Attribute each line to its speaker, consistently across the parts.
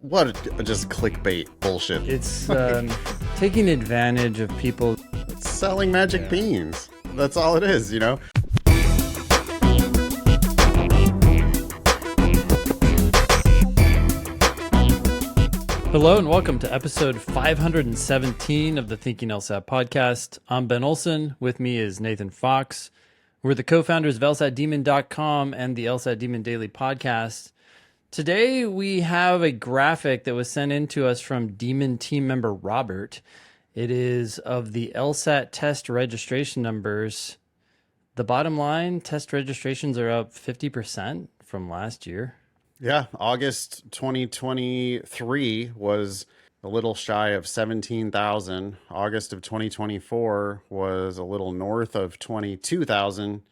Speaker 1: What just clickbait bullshit.
Speaker 2: It's taking advantage of people.
Speaker 1: It's selling magic beans. That's all it is, you know?
Speaker 2: Hello and welcome to episode 517 of the Thinking LSAT podcast. I'm Ben Olson. With me is Nathan Fox. We're the co-founders of LSATdemon.com and the LSAT Demon Daily podcast. Today we have a graphic that was sent in to us from Demon team member Robert. It is of the LSAT test registration numbers. The bottom line, test registrations are up 50% from last year.
Speaker 1: Yeah, August 2023 was a little shy of 17,000. August of 2024 was a little north of 22,000.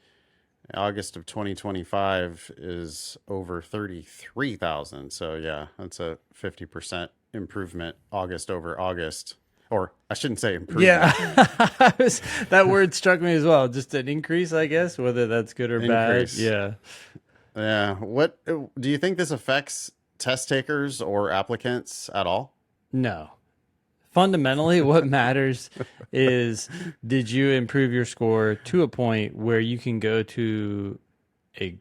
Speaker 1: August of 2025 is over 33,000. So yeah, that's a 50% improvement August over August. Or I shouldn't say improvement.
Speaker 2: Yeah, that word struck me as well. Just an increase, I guess, whether that's good or bad. Yeah.
Speaker 1: Yeah. What do you think this affects test takers or applicants at all?
Speaker 2: No. Fundamentally, what matters is, did you improve your score to a point where you can go to a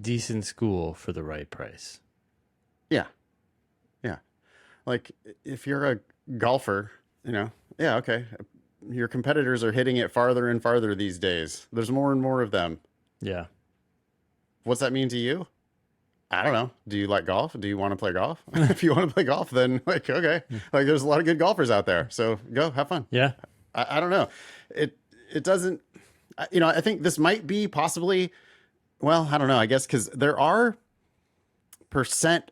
Speaker 2: decent school for the right price?
Speaker 1: Yeah. Yeah. Like if you're a golfer, you know, yeah, okay. Your competitors are hitting it farther and farther these days. There's more and more of them.
Speaker 2: Yeah.
Speaker 1: What's that mean to you? I don't know. Do you like golf? Do you want to play golf? If you want to play golf, then like, okay. Like there's a lot of good golfers out there. So go have fun.
Speaker 2: Yeah.
Speaker 1: I don't know. It doesn't, you know, I think this might be possibly, well, I don't know, I guess, because there are percent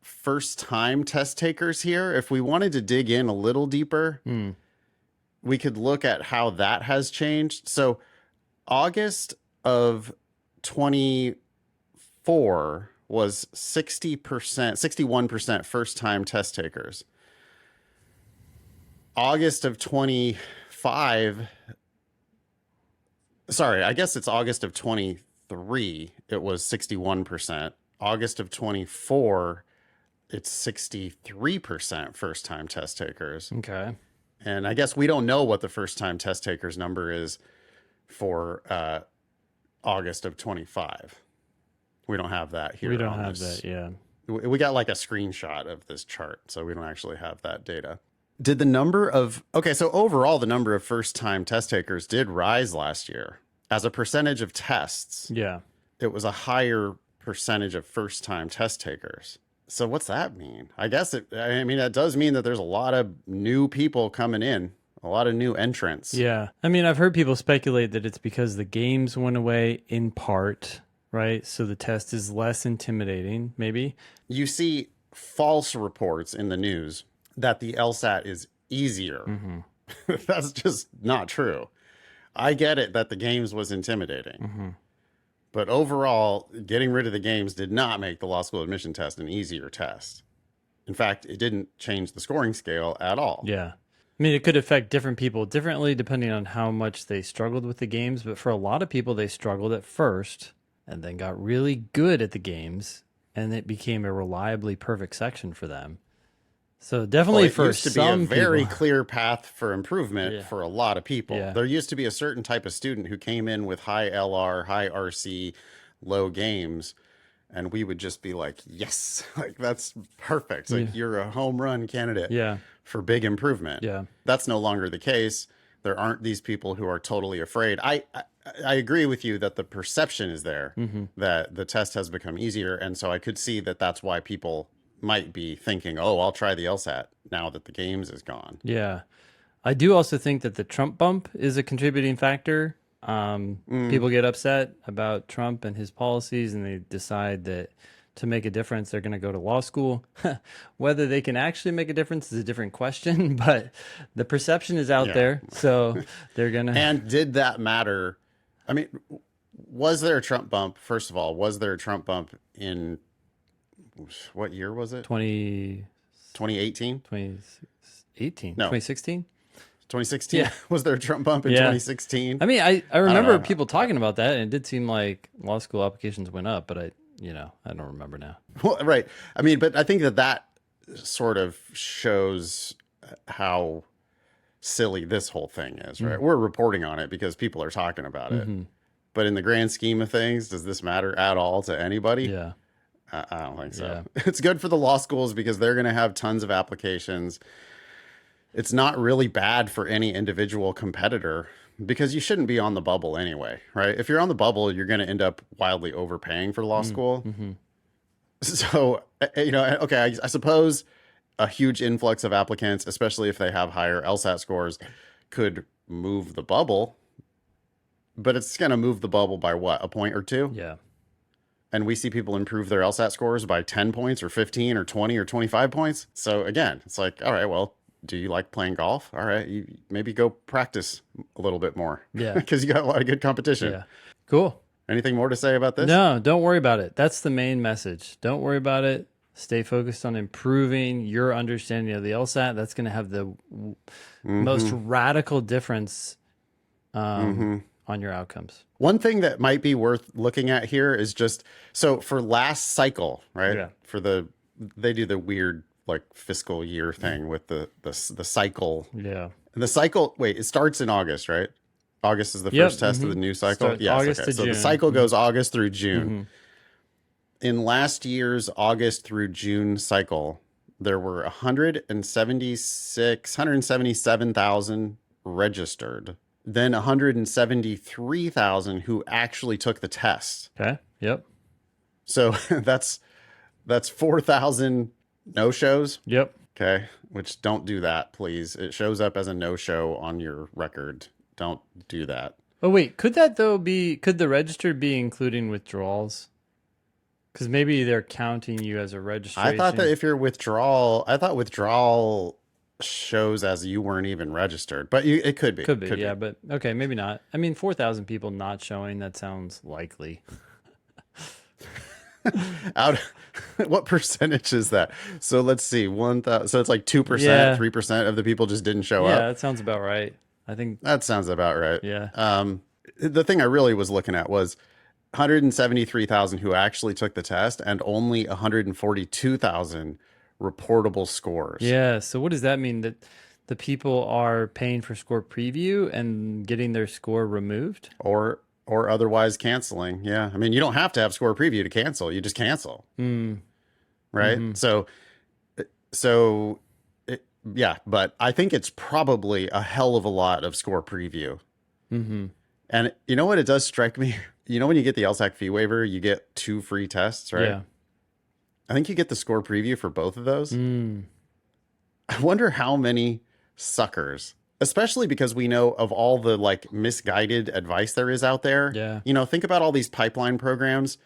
Speaker 1: first time test takers here. If we wanted to dig in a little deeper, we could look at how that has changed. So August of 24 was 60%, 61% first time test takers. August of 25, sorry, I guess it's August of 23, it was 61%. August of 24, it's 63% first time test takers.
Speaker 2: Okay.
Speaker 1: And I guess we don't know what the first time test takers number is for August of 25. We don't have that here.
Speaker 2: We don't have that, yeah.
Speaker 1: We got like a screenshot of this chart, so we don't actually have that data. Did the number of, okay, so overall the number of first-time test takers did rise last year. As a percentage of tests,
Speaker 2: Yeah.
Speaker 1: it was a higher percentage of first-time test takers. So what's that mean? I guess I mean, that does mean that there's a lot of new people coming in, a lot of new entrants.
Speaker 2: Yeah. I mean, I've heard people speculate that it's because the games went away in part, right? So the test is less intimidating, maybe.
Speaker 1: You see false reports in the news that the LSAT is easier. That's just not true. I get it that the games was intimidating. But overall, getting rid of the games did not make the law school admission test an easier test. In fact, it didn't change the scoring scale at all.
Speaker 2: Yeah. I mean, it could affect different people differently depending on how much they struggled with the games. But for a lot of people, they struggled at first and then got really good at the games, and it became a reliably perfect section for them. So definitely for
Speaker 1: used to
Speaker 2: some
Speaker 1: be a very
Speaker 2: people,
Speaker 1: clear path for improvement for a lot of people.
Speaker 2: Yeah.
Speaker 1: There used to be a certain type of student who came in with high LR, high RC, low games, and we would just be like, yes, like that's perfect. Like you're a home run candidate for big improvement.
Speaker 2: Yeah.
Speaker 1: That's no longer the case. There aren't these people who are totally afraid. I agree with you that the perception is there that the test has become easier. And so I could see that that's why people might be thinking, oh, I'll try the LSAT now that the games is gone.
Speaker 2: Yeah. I do also think that the Trump bump is a contributing factor. People get upset about Trump and his policies, and they decide that to make a difference, they're going to go to law school. Whether they can actually make a difference is a different question, but the perception is out there. So they're going to.
Speaker 1: And did that matter? I mean, was there a Trump bump? First of all, was there a Trump bump in what year was it? 2018?
Speaker 2: 2018?
Speaker 1: No.
Speaker 2: 2016?
Speaker 1: 2016?
Speaker 2: Yeah.
Speaker 1: Was there a Trump bump in 2016?
Speaker 2: I mean, I remember people talking about that, and it did seem like law school applications went up, but I don't remember now.
Speaker 1: Well, right. I mean, but I think that sort of shows how silly this whole thing is, right? We're reporting on it because people are talking about it. But in the grand scheme of things, does this matter at all to anybody?
Speaker 2: Yeah.
Speaker 1: I don't think so.
Speaker 2: Yeah.
Speaker 1: It's good for the law schools because they're going to have tons of applications. It's not really bad for any individual competitor because you shouldn't be on the bubble anyway, right? If you're on the bubble, you're going to end up wildly overpaying for law school. So, okay, I suppose a huge influx of applicants, especially if they have higher LSAT scores, could move the bubble. But it's going to move the bubble by what, a point or two?
Speaker 2: Yeah.
Speaker 1: And we see people improve their LSAT scores by 10 points or 15 or 20 or 25 points. So again, it's like, all right, well, do you like playing golf? All right, you maybe go practice a little bit more.
Speaker 2: Yeah.
Speaker 1: Because you got a lot of good competition.
Speaker 2: Yeah. Cool.
Speaker 1: Anything more to say about this?
Speaker 2: No, don't worry about it. That's the main message. Don't worry about it. Stay focused on improving your understanding of the LSAT. That's going to have the most radical difference on your outcomes.
Speaker 1: One thing that might be worth looking at here is just, so for last cycle, right?
Speaker 2: Yeah.
Speaker 1: They do the weird like fiscal year thing with the cycle.
Speaker 2: Yeah.
Speaker 1: And the cycle, wait, it starts in August, right? August is the first test of the new cycle. Yes,
Speaker 2: August to
Speaker 1: so
Speaker 2: June.
Speaker 1: the cycle goes August through June. In last year's August through June cycle, there were 177,000 registered. Then 173,000 who actually took the test.
Speaker 2: Okay. Yep.
Speaker 1: So that's 4,000 no-shows.
Speaker 2: Yep.
Speaker 1: Okay, which don't do that, please. It shows up as a no-show on your record. Don't do that.
Speaker 2: Oh wait, could the registered be including withdrawals? Because maybe they're counting you as a registration.
Speaker 1: I thought that if you're withdrawal shows as you weren't even registered, but it could be.
Speaker 2: Could be, yeah, but okay, maybe not. I mean, 4,000 people not showing, that sounds likely.
Speaker 1: What percentage is that? So let's see, 1,000. So it's like 2%,
Speaker 2: Yeah.
Speaker 1: 3% of the people just didn't show
Speaker 2: Yeah,
Speaker 1: up.
Speaker 2: that sounds about right. I think
Speaker 1: That sounds about right.
Speaker 2: Yeah.
Speaker 1: The thing I really was looking at was 173,000 who actually took the test and only 142,000 reportable scores.
Speaker 2: Yeah. So what does that mean? That the people are paying for score preview and getting their score removed?
Speaker 1: Or otherwise canceling. Yeah. I mean, you don't have to have score preview to cancel. You just cancel. Right? Yeah, but I think it's probably a hell of a lot of score preview. And you know what it does strike me? You know when you get the LSAC fee waiver, you get 2 free tests, right?
Speaker 2: Yeah.
Speaker 1: I think you get the score preview for both of those. I wonder how many suckers, especially because we know of all the like misguided advice there is out there.
Speaker 2: Yeah.
Speaker 1: You know, think about all these pipeline programs.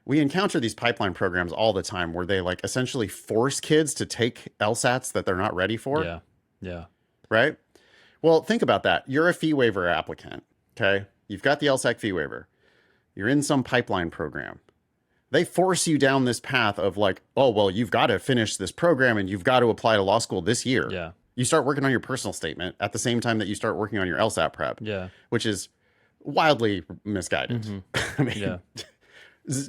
Speaker 1: We encounter these pipeline programs all the time where they like essentially force kids to take LSATs that they're not ready for.
Speaker 2: Yeah. Yeah.
Speaker 1: Right? Well, think about that. You're a fee waiver applicant. Okay. You've got the LSAC fee waiver. You're in some pipeline program. They force you down this path of like, oh, well, you've got to finish this program and you've got to apply to law school this year.
Speaker 2: Yeah.
Speaker 1: You start working on your personal statement at the same time that you start working on your LSAT prep.
Speaker 2: Yeah.
Speaker 1: Which is wildly misguided. I mean,
Speaker 2: Yeah.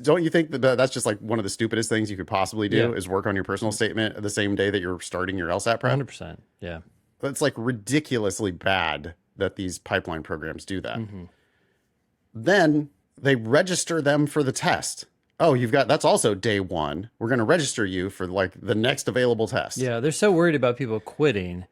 Speaker 1: don't you think that that's just like one of the stupidest things you could possibly do
Speaker 2: Yeah.
Speaker 1: is work on your personal statement the same day that you're starting your LSAT prep?
Speaker 2: 100%. Yeah.
Speaker 1: It's like ridiculously bad that these pipeline programs do that. Then they register them for the test. Oh, that's also day one. We're going to register you for like the next available test.
Speaker 2: Yeah. They're so worried about people quitting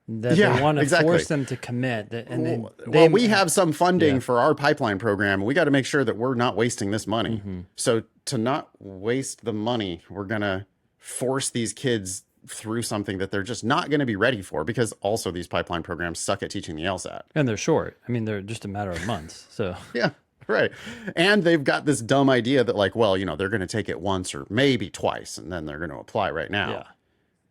Speaker 2: that
Speaker 1: Yeah,
Speaker 2: they want to
Speaker 1: exactly.
Speaker 2: force them to commit. And then
Speaker 1: Well, we have some funding
Speaker 2: Yeah.
Speaker 1: for our pipeline program. We got to make sure that we're not wasting this money. So to not waste the money, we're going to force these kids through something that they're just not going to be ready for, because also these pipeline programs suck at teaching the LSAT.
Speaker 2: And they're short. I mean, they're just a matter of months. So
Speaker 1: Yeah, right. And they've got this dumb idea that like, well, they're going to take it once or maybe twice and then they're going to apply right now.
Speaker 2: yeah.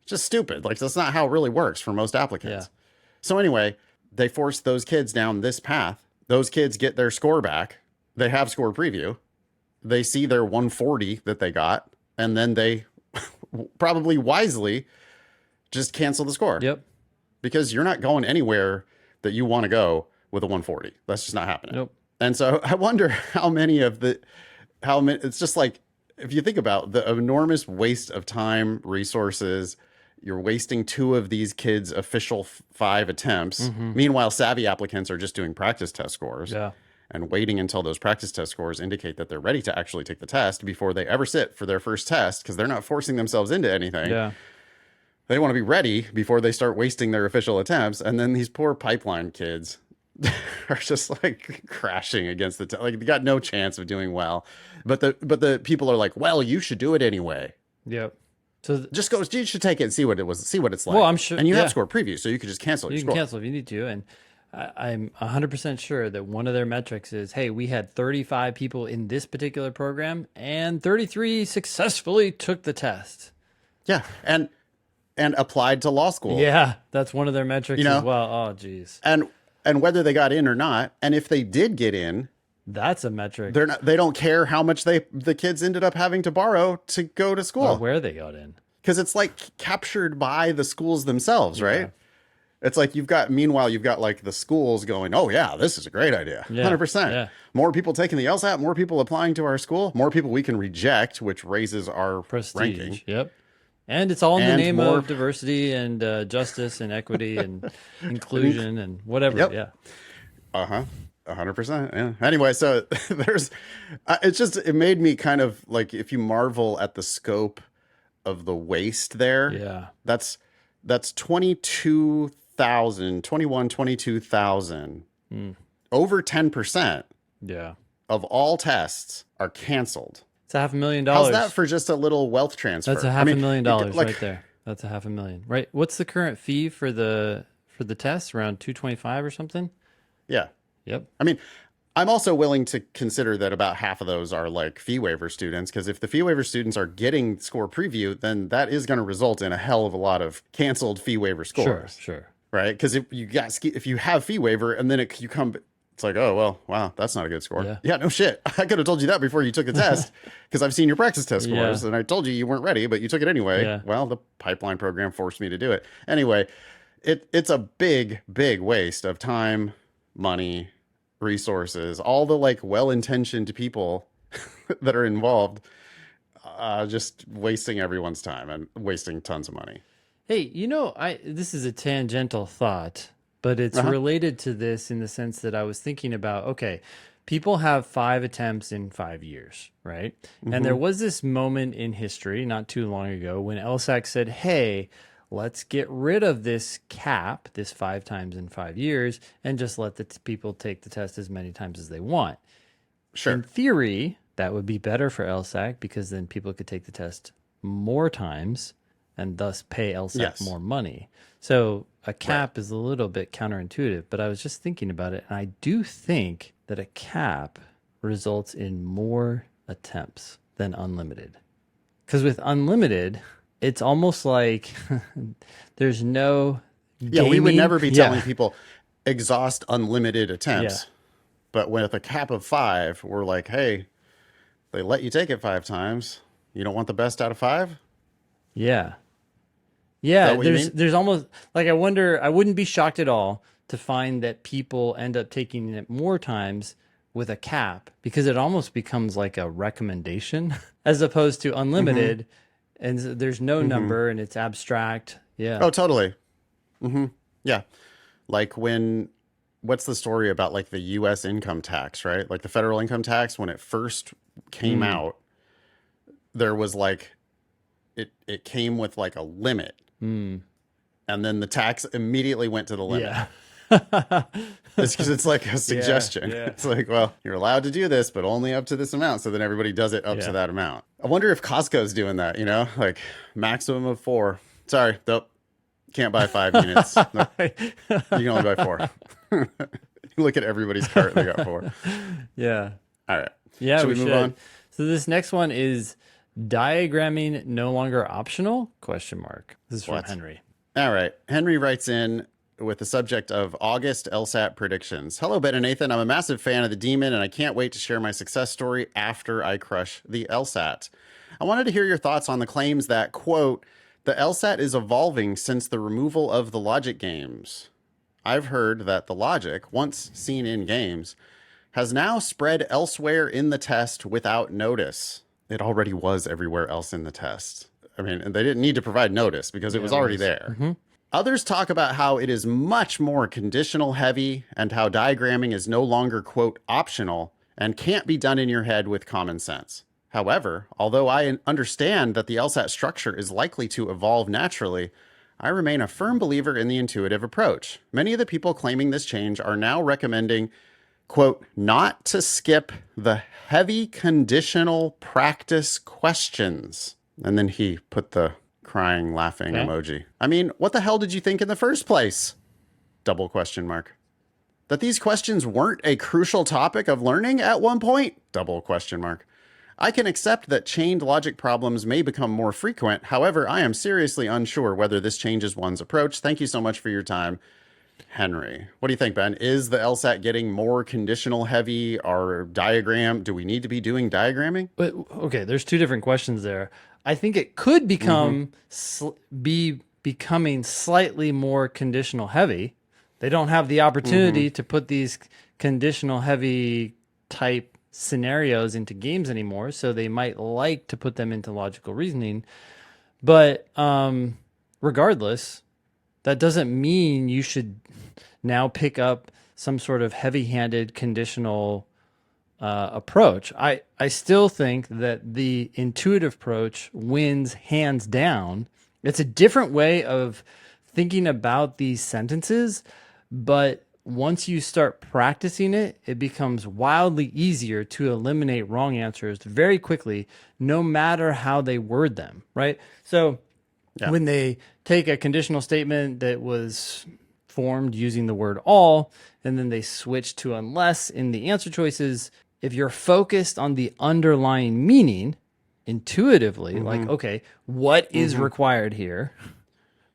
Speaker 1: Just stupid. Like, that's not how it really works for most applicants.
Speaker 2: Yeah.
Speaker 1: So anyway, they force those kids down this path. Those kids get their score back. They have score preview. They see their 140 that they got, and then they probably wisely just cancel the score.
Speaker 2: Yep.
Speaker 1: Because you're not going anywhere that you want to go with a 140. That's just not happening.
Speaker 2: Nope.
Speaker 1: And so I wonder how many, it's just like, if you think about the enormous waste of time, resources, You're wasting 2 of these kids' official 5 attempts. Meanwhile, savvy applicants are just doing practice test scores
Speaker 2: Yeah.
Speaker 1: and waiting until those practice test scores indicate that they're ready to actually take the test before they ever sit for their first test, because they're not forcing themselves into anything.
Speaker 2: Yeah.
Speaker 1: They want to be ready before they start wasting their official attempts. And then these poor pipeline kids are just like crashing against the like they got no chance of doing well. But the people are like, well, you should do it anyway.
Speaker 2: Yep. So
Speaker 1: Just go. You should take it and see what it's like.
Speaker 2: Well, I'm sure-
Speaker 1: And you
Speaker 2: yeah.
Speaker 1: have score preview, so you could just cancel your
Speaker 2: you can
Speaker 1: score.
Speaker 2: cancel if you need to. And I'm 100% sure that one of their metrics is, hey, we had 35 people in this particular program and 33 successfully took the test.
Speaker 1: Yeah, and applied to law school.
Speaker 2: Yeah, that's one of their metrics
Speaker 1: You know?
Speaker 2: as well. Oh, geez.
Speaker 1: And whether they got in or not, and if they did get in,
Speaker 2: That's a metric.
Speaker 1: they don't care how much the kids ended up having to borrow to go to
Speaker 2: Or
Speaker 1: school,
Speaker 2: where they got in.
Speaker 1: because it's like captured by the schools themselves, right?
Speaker 2: Yeah.
Speaker 1: It's like you've got like the schools going, oh yeah, this is a great idea.
Speaker 2: Yeah,
Speaker 1: 100%.
Speaker 2: yeah.
Speaker 1: More people taking the LSAT, more people applying to our school, more people we can reject, which raises our
Speaker 2: Prestige.
Speaker 1: ranking.
Speaker 2: Yep. And it's all in the
Speaker 1: And
Speaker 2: name
Speaker 1: more-
Speaker 2: of diversity and justice and equity and inclusion and whatever.
Speaker 1: Yep.
Speaker 2: Yeah.
Speaker 1: 100%. Yeah. Anyway, so there's, it made me kind of like, if you marvel at the scope of the waste there,
Speaker 2: Yeah.
Speaker 1: that's 22,000. Over 10%
Speaker 2: Yeah.
Speaker 1: of all tests are canceled.
Speaker 2: It's $500,000.
Speaker 1: How's that for just a little wealth transfer?
Speaker 2: That's
Speaker 1: I mean,
Speaker 2: $500,000
Speaker 1: like-
Speaker 2: right there. That's $500,000. Right. What's the current fee for the test? Around $225 or something?
Speaker 1: Yeah.
Speaker 2: Yep.
Speaker 1: I mean, I'm also willing to consider that about half of those are like fee waiver students, because if the fee waiver students are getting score preview, then that is going to result in a hell of a lot of canceled fee waiver scores,
Speaker 2: Sure.
Speaker 1: right? Because if you have fee waiver and then it's like, oh, well, wow, that's not a good score.
Speaker 2: Yeah.
Speaker 1: No shit. I could have told you that before you took the test, because I've seen your practice test scores and I told you weren't ready, but you took it anyway.
Speaker 2: Yeah.
Speaker 1: Well, the pipeline program forced me to do it. Anyway, it's a big, big waste of time, money, resources, all the like well-intentioned people that are involved, just wasting everyone's time and wasting tons of money.
Speaker 2: Hey, this is a tangential thought, but it's related to this in the sense that I was thinking about, okay, people have 5 attempts in 5 years, right? And there was this moment in history not too long ago when LSAC said, hey, let's get rid of this cap, this 5 times in 5 years, and just let the people take the test as many times as they want.
Speaker 1: Sure.
Speaker 2: In theory, that would be better for LSAC, because then people could take the test more times and thus pay LSAC
Speaker 1: Yes.
Speaker 2: more money. So a cap is a little bit counterintuitive, but I was just thinking about it, and I do think that a cap results in more attempts than unlimited. Because with unlimited, it's almost like there's no
Speaker 1: Yeah, we would
Speaker 2: gaming.
Speaker 1: never be
Speaker 2: Yeah.
Speaker 1: telling people exhaust unlimited attempts.
Speaker 2: Yeah.
Speaker 1: But with a cap of 5, we're like, hey, they let you take it 5 times. You don't want the best out of 5?
Speaker 2: Yeah. Yeah,
Speaker 1: that what you mean?
Speaker 2: there's almost like, I wouldn't be shocked at all to find that people end up taking it more times with a cap, because it almost becomes like a recommendation as opposed to unlimited, and there's no number and it's abstract. Yeah.
Speaker 1: Oh, totally. Yeah. Like what's the story about like the US income tax, right? Like the federal income tax, when it first came out, there was like, it came with like a limit. And then the tax immediately went to the limit.
Speaker 2: Yeah.
Speaker 1: It's because it's like a suggestion.
Speaker 2: yeah.
Speaker 1: It's like, well, you're allowed to do this, but only up to this amount. So then everybody does it up
Speaker 2: Yeah.
Speaker 1: to that amount. I wonder if Costco's doing that, like maximum of 4. Sorry, nope. Can't buy 5 units. Nope. You can only buy 4. You look at everybody's cart, they got 4.
Speaker 2: Yeah.
Speaker 1: All right.
Speaker 2: Yeah,
Speaker 1: Should
Speaker 2: we
Speaker 1: we move
Speaker 2: should.
Speaker 1: on?
Speaker 2: So this next one is diagramming no longer optional? Question mark. This is from
Speaker 1: What?
Speaker 2: Henry.
Speaker 1: All right. Henry writes in with the subject of August LSAT predictions. Hello, Ben and Nathan. I'm a massive fan of the Demon, and I can't wait to share my success story after I crush the LSAT. I wanted to hear your thoughts on the claims that, quote, the LSAT is evolving since the removal of the logic games. I've heard that the logic, once seen in games, has now spread elsewhere in the test without notice. It already was everywhere else in the test. I mean, they didn't need to provide notice because it was already there.
Speaker 2: Mhm.
Speaker 1: Others talk about how it is much more conditional heavy and how diagramming is no longer, quote, optional and can't be done in your head with common sense. However, although I understand that the LSAT structure is likely to evolve naturally, I remain a firm believer in the intuitive approach. Many of the people claiming this change are now recommending, quote, not to skip the heavy conditional practice questions. And then he put the crying, laughing emoji. I mean, what the hell did you think in the first place? Double question mark. That these questions weren't a crucial topic of learning at one point? Double question mark. I can accept that chained logic problems may become more frequent. However, I am seriously unsure whether this changes one's approach. Thank you so much for your time, Henry. What do you think, Ben? Is the LSAT getting more conditional heavy or diagram? Do we need to be doing diagramming?
Speaker 2: But okay, there's two different questions there. I think it could become becoming slightly more conditional heavy. They don't have the opportunity to put these conditional heavy type scenarios into games anymore, so they might like to put them into logical reasoning. But regardless, that doesn't mean you should now pick up some sort of heavy-handed conditional approach. I still think that the intuitive approach wins hands down. It's a different way of thinking about these sentences, but once you start practicing it, it becomes wildly easier to eliminate wrong answers very quickly, no matter how they word them, right? So when they take a conditional statement that was formed using the word all, and then they switch to unless in the answer choices, if you're focused on the underlying meaning intuitively, like, okay, what is required here?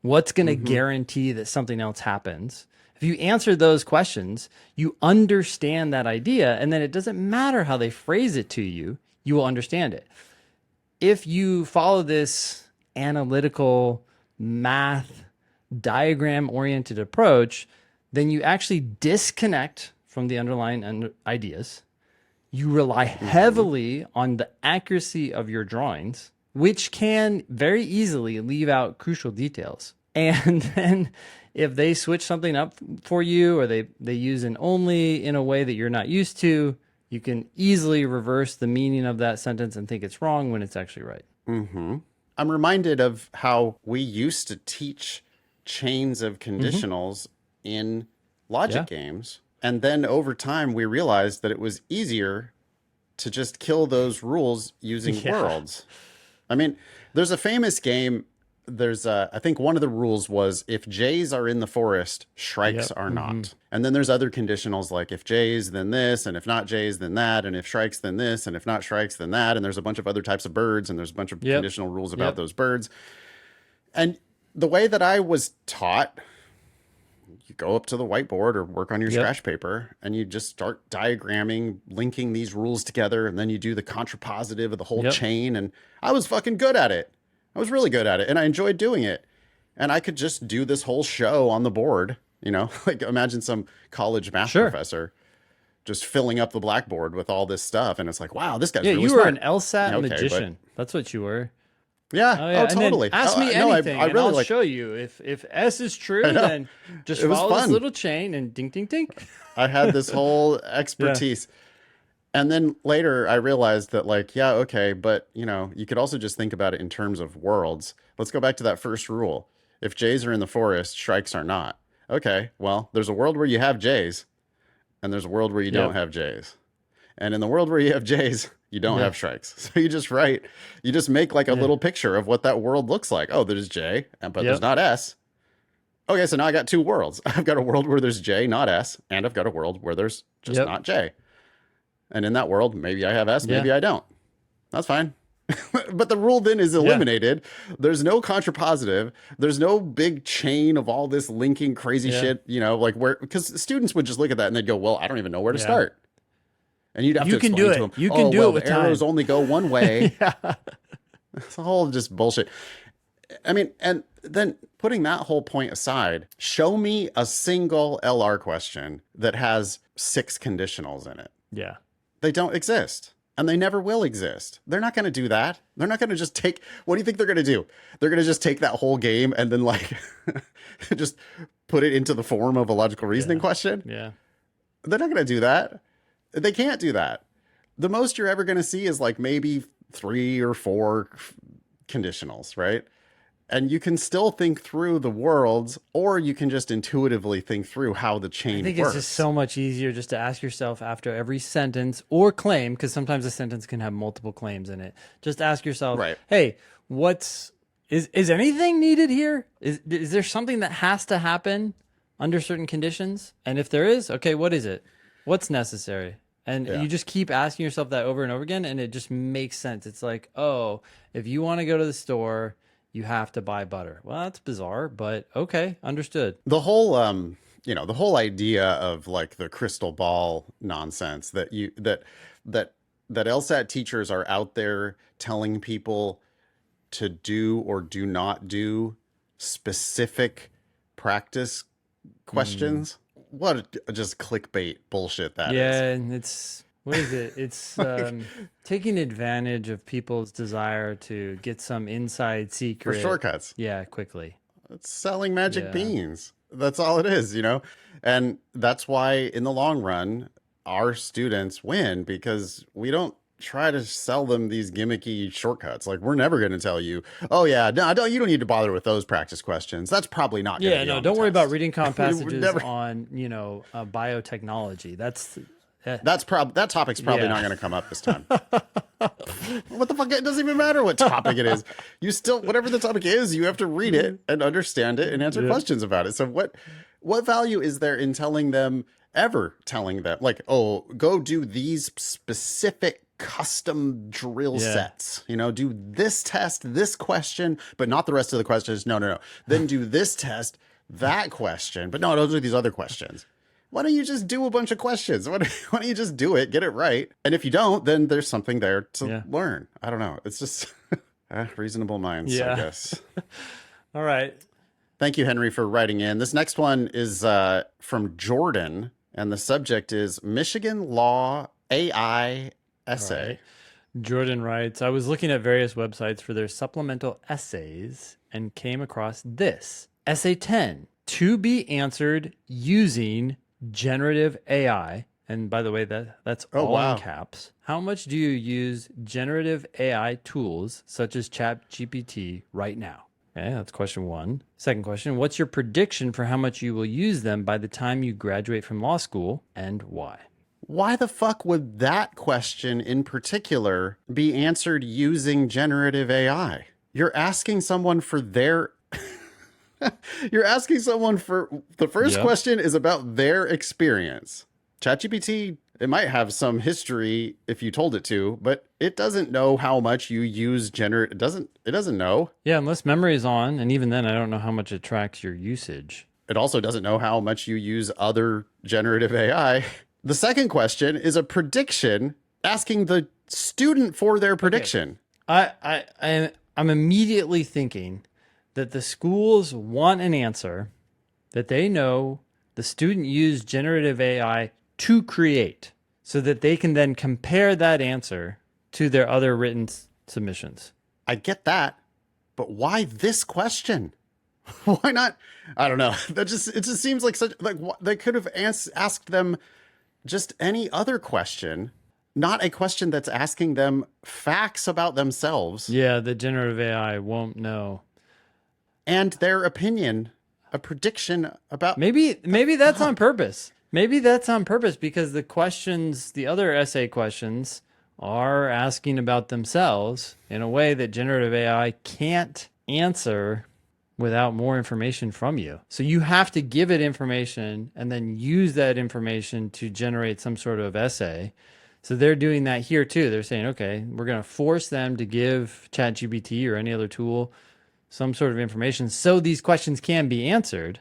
Speaker 2: What's going to guarantee that something else happens? If you answer those questions, you understand that idea, and then it doesn't matter how they phrase it to you, you will understand it. If you follow this analytical, math, diagram-oriented approach, then you actually disconnect from the underlying ideas. You rely heavily on the accuracy of your drawings, which can very easily leave out crucial details. And then if they switch something up for you, or they use an only in a way that you're not used to, you can easily reverse the meaning of that sentence and think it's wrong when it's actually right.
Speaker 1: I'm reminded of how we used to teach chains of conditionals in logic games. And then over time, we realized that it was easier to just kill those rules using worlds. I mean, there's a famous game. I think one of the rules was if Jays are in the forest, shrikes are not. And then there's other conditionals like if Jays, then this, and if not Jays, then that, and if shrikes, then this, and if not shrikes, then that. And there's a bunch of other types of birds, and there's a bunch of conditional rules about those birds. And the way that I was taught, you go up to the whiteboard or work on your scratch paper and you just start diagramming, linking these rules together. And then you do the contrapositive of the whole chain. And I was fucking good at it. I was really good at it. And I enjoyed doing it. And I could just do this whole show on the board, you know, like imagine some college math professor just filling up the blackboard with all this stuff. And it's like, wow, this guy's really
Speaker 2: you
Speaker 1: smart.
Speaker 2: were an LSAT magician. That's what you were.
Speaker 1: Yeah. Oh, totally.
Speaker 2: Ask me anything, and I'll show you. If S is true, then just follow this little chain and ding, ding, ding.
Speaker 1: I had this whole expertise. And then later I realized that like, yeah, okay, but you know, you could also just think about it in terms of worlds. Let's go back to that first rule. If Jays are in the forest, shrikes are not. Okay, well, there's a world where you have Jays, and there's a world where you don't have Jays. And in the world where you have Jays, you don't have shrikes. So you just make like a little picture of what that world looks like. Oh, there's J, but there's not S. Okay, so now I got two worlds. I've got a world where there's J, not S, and I've got a world where there's just not J. And in that world, maybe I have S, maybe I don't. That's fine. But the rule then is eliminated. There's no contrapositive. There's no big chain of all this linking crazy shit, you know, like because students would just look at that and they'd go, well, I don't even know where to start. And you'd have to explain to them,
Speaker 2: you can do it with
Speaker 1: the arrows only go one way. It's all just bullshit. I mean, and then putting that whole point aside, show me a single LR question that has 6 conditionals in it.
Speaker 2: Yeah.
Speaker 1: They don't exist. and they never will exist. They're not going to do that. They're not going to just take, what do you think they're going to do? They're going to just take that whole game and then like just put it into the form of a logical reasoning question?
Speaker 2: Yeah.
Speaker 1: They're not going to do that. They can't do that. The most you're ever going to see is like maybe 3 or 4 conditionals, right? And you can still think through the worlds, or you can just intuitively think through how the chain
Speaker 2: I think
Speaker 1: works.
Speaker 2: it's just so much easier just to ask yourself after every sentence or claim, because sometimes a sentence can have multiple claims in it. Just ask yourself,
Speaker 1: Right.
Speaker 2: hey, is anything needed here? Is there something that has to happen under certain conditions? And if there is, okay, what is it? What's necessary? And you just keep asking yourself that over and over again, and it just makes sense. It's like, oh, if you want to go to the store, you have to buy butter. Well, that's bizarre, but okay, understood.
Speaker 1: The whole the whole idea of like the crystal ball nonsense that LSAT teachers are out there telling people to do or do not do specific practice questions. What just clickbait bullshit that is.
Speaker 2: Yeah, and it's what is it? It's taking advantage of people's desire to get some inside secret
Speaker 1: For shortcuts.
Speaker 2: Yeah, quickly.
Speaker 1: It's selling magic
Speaker 2: Yeah.
Speaker 1: beans. That's all it is, And that's why in the long run, our students win, because we don't try to sell them these gimmicky shortcuts. Like, we're never going to tell you, oh yeah, no, you don't need to bother with those practice questions. That's probably not going to be on the
Speaker 2: Don't worry about
Speaker 1: test.
Speaker 2: reading comp
Speaker 1: We would
Speaker 2: passages
Speaker 1: never-
Speaker 2: on, biotechnology.
Speaker 1: That topic's probably not going to come up this time. What the fuck? It doesn't even matter what topic it is. You still, whatever the topic is, you have to read it and understand it and answer questions about it. So what value is there in telling them like, oh, go do these specific custom drill sets, do this test, this question, but not the rest of the questions. No. Then do this test, that question, but no, those are these other questions. Why don't you just do a bunch of questions? Why don't you just do it, get it right? And if you don't, then there's something there to learn. I don't know. It's just reasonable minds, I guess.
Speaker 2: All right.
Speaker 1: Thank you, Henry, for writing in. This next one is from Jordan, and the subject is Michigan Law AI Essay.
Speaker 2: Right. Jordan writes, I was looking at various websites for their supplemental essays and came across this. Essay 10, to be answered using generative AI. And by the way, that's all in caps. How much do you use generative AI tools such as ChatGPT right now? Okay, that's question 1. Second question, what's your prediction for how much you will use them by the time you graduate from law school, and why?
Speaker 1: Why the fuck would that question in particular be answered using generative AI? You're asking someone for their... You're asking someone for... The first question is about their experience. ChatGPT, it might have some history if you told it to, but it doesn't know how much you use It doesn't know.
Speaker 2: Yeah, unless memory is on, and even then I don't know how much it tracks your usage.
Speaker 1: It also doesn't know how much you use other generative AI. The second question is a prediction, asking the student for their prediction.
Speaker 2: I'm immediately thinking that the schools want an answer that they know the student used generative AI to create, so that they can then compare that answer to their other written submissions.
Speaker 1: I get that, but why this question? Why not? I don't know. It just seems like they could have asked them just any other question, not a question that's asking them facts about themselves.
Speaker 2: Yeah, the generative AI won't know.
Speaker 1: And their opinion, a prediction about...
Speaker 2: Maybe that's on purpose. Maybe that's on purpose, because the other essay questions are asking about themselves in a way that generative AI can't answer without more information from you. So you have to give it information and then use that information to generate some sort of essay. So they're doing that here too. They're saying, okay, we're going to force them to give ChatGPT or any other tool some sort of information so these questions can be answered.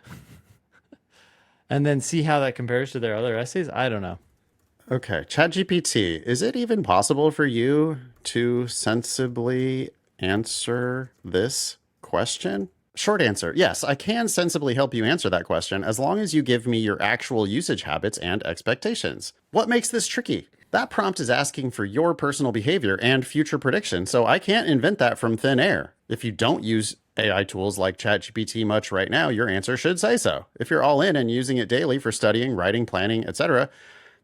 Speaker 2: And then see how that compares to their other essays. I don't know.
Speaker 1: Okay, ChatGPT, is it even possible for you to sensibly answer this question? Short answer, yes, I can sensibly help you answer that question as long as you give me your actual usage habits and expectations. What makes this tricky? That prompt is asking for your personal behavior and future prediction, so I can't invent that from thin air. If you don't use AI tools like ChatGPT much right now, your answer should say so. If you're all in and using it daily for studying, writing, planning, etc.,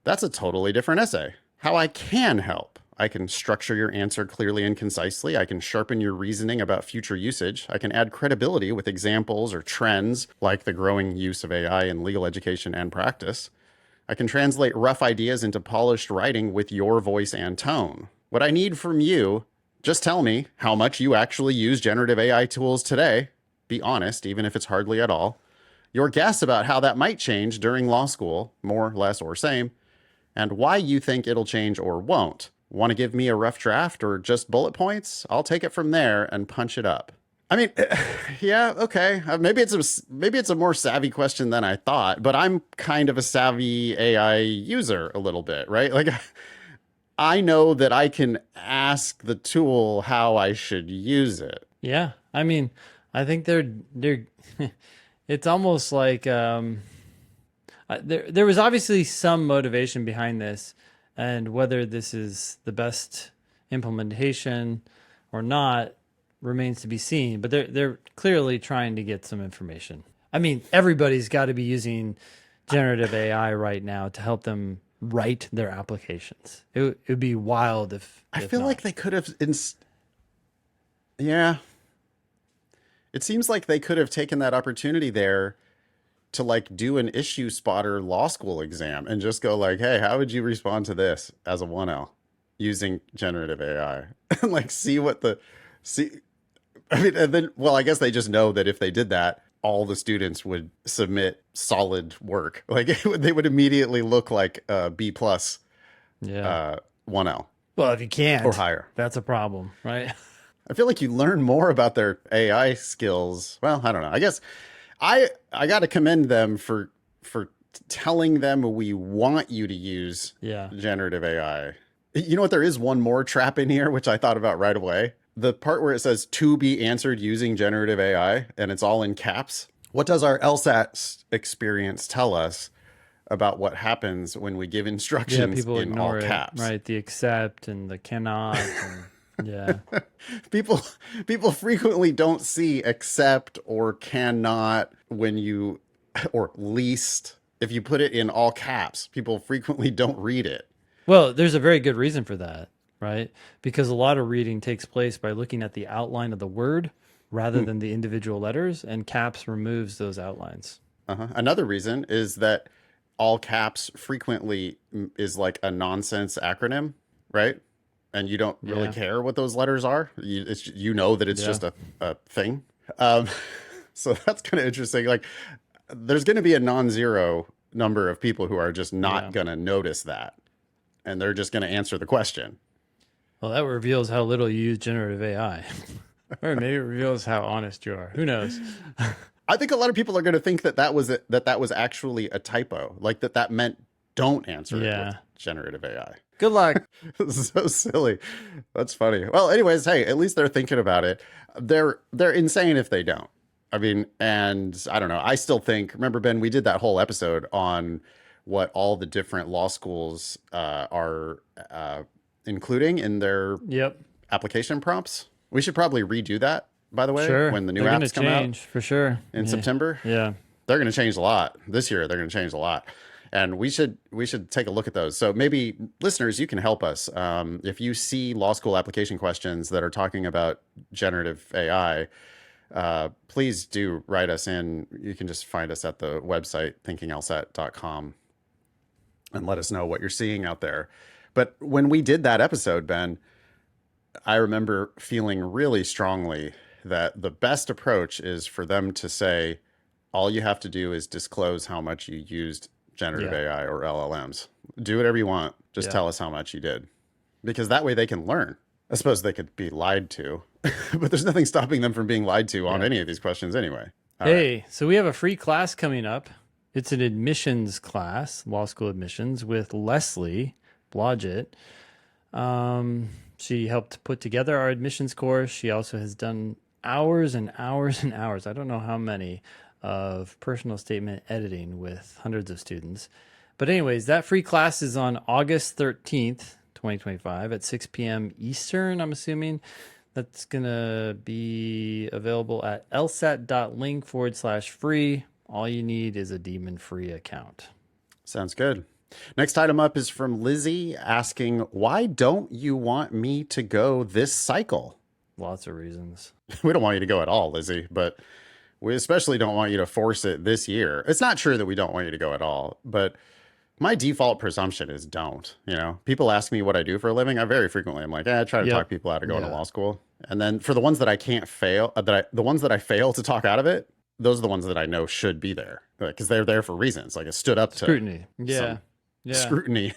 Speaker 1: that's a totally different essay. How I can help. I can structure your answer clearly and concisely. I can sharpen your reasoning about future usage. I can add credibility with examples or trends like the growing use of AI in legal education and practice. I can translate rough ideas into polished writing with your voice and tone. What I need from you, just tell me how much you actually use generative AI tools today. Be honest, even if it's hardly at all. Your guess about how that might change during law school, more, less, or same, and why you think it'll change or won't. Want to give me a rough draft or just bullet points? I'll take it from there and punch it up. I mean, yeah, okay. Maybe it's a more savvy question than I thought, but I'm kind of a savvy AI user a little bit, right? Like, I know that I can ask the tool how I should use it.
Speaker 2: Yeah, I mean, I think they're it's almost like there was obviously some motivation behind this, and whether this is the best implementation or not remains to be seen. But they're clearly trying to get some information. I mean, everybody's got to be using generative AI right now to help them write their applications. It would be wild if
Speaker 1: I feel
Speaker 2: not.
Speaker 1: like they could have. Yeah, it seems like they could have taken that opportunity there to like do an issue spotter law school exam and just go like, hey, how would you respond to this as a 1L using generative AI? And like see. I mean, and then, well, I guess they just know that if they did that, all the students would submit solid work. Like they would immediately look like B plus
Speaker 2: Yeah.
Speaker 1: 1L
Speaker 2: Well, if you can't,
Speaker 1: or higher.
Speaker 2: that's a problem, right?
Speaker 1: I feel like you learn more about their AI skills. Well, I don't know. I guess I got to commend them for telling them we want you to use
Speaker 2: Yeah.
Speaker 1: generative AI. You know what? There is one more trap in here, which I thought about right away. The part where it says to be answered using generative AI, and it's all in caps. What does our LSAT experience tell us about what happens when we give
Speaker 2: Yeah,
Speaker 1: instructions
Speaker 2: people
Speaker 1: in all
Speaker 2: ignore it,
Speaker 1: caps?
Speaker 2: right? The accept and the cannot. And, yeah.
Speaker 1: People frequently don't see accept or cannot when you, or least. If you put it in all caps, people frequently don't read it.
Speaker 2: Well, there's a very good reason for that, right? Because a lot of reading takes place by looking at the outline of the word rather than the individual letters, and caps removes those outlines.
Speaker 1: Another reason is that all caps frequently is like a nonsense acronym, right? And you don't really
Speaker 2: Yeah.
Speaker 1: care what those letters are. You know that it's
Speaker 2: Yeah.
Speaker 1: just a thing. So that's kind of interesting. Like, there's going to be a non-zero number of people who are just not
Speaker 2: Yeah.
Speaker 1: going to notice that, and they're just going to answer the question.
Speaker 2: Well, that reveals how little you use generative AI. Or maybe it reveals how honest you are. Who knows?
Speaker 1: I think a lot of people are going to think that that was actually a typo, like that meant don't answer it
Speaker 2: Yeah.
Speaker 1: with generative AI.
Speaker 2: Good luck.
Speaker 1: So silly. That's funny. Well, anyways, hey, at least they're thinking about it. They're insane if they don't. I mean, and I don't know. I still think, remember, Ben, we did that whole episode on what all the different law schools are including in their
Speaker 2: Yep.
Speaker 1: application prompts. We should probably redo that, by the way,
Speaker 2: Sure.
Speaker 1: when the new
Speaker 2: They're gonna
Speaker 1: apps come out
Speaker 2: change for sure.
Speaker 1: in
Speaker 2: Yeah.
Speaker 1: September.
Speaker 2: Yeah.
Speaker 1: They're going to change a lot this year. They're going to change a lot, and we should take a look at those. So maybe listeners, you can help us if you see law school application questions that are talking about generative AI. Please do write us in. You can just find us at the website thinkinglsat.com and let us know what you're seeing out there. But when we did that episode, Ben, I remember feeling really strongly that the best approach is for them to say, all you have to do is disclose how much you used generative
Speaker 2: Yeah.
Speaker 1: AI or LLMs. Do whatever you want. Just
Speaker 2: Yeah.
Speaker 1: tell us how much you did. Because that way they can learn. I suppose they could be lied to, but there's nothing stopping them from being lied to on
Speaker 2: Yeah.
Speaker 1: any of these questions anyway. All right.
Speaker 2: Hey, so we have a free class coming up. It's an admissions class, law school admissions, with Leslie Blodgett. She helped put together our admissions course. She also has done hours and hours and hours, I don't know how many, of personal statement editing with hundreds of students. But anyways, that free class is on August 13th, 2025 at 6 p.m. Eastern, I'm assuming. That's going to be available at lsat.link/free. All you need is a demon-free account.
Speaker 1: Sounds good. Next item up is from Lizzie asking, why don't you want me to go this cycle?
Speaker 2: Lots of reasons.
Speaker 1: We don't want you to go at all, Lizzie, but we especially don't want you to force it this year. It's not true that we don't want you to go at all, but my default presumption is don't. You know, people ask me what I do for a living. I very frequently am like, I try to talk people out of going to law school. And then for the ones that I can't fail, the ones that I fail to talk out of it, those are the ones that I know should be there because they're there for reasons. Like it stood up to
Speaker 2: scrutiny.
Speaker 1: Scrutiny.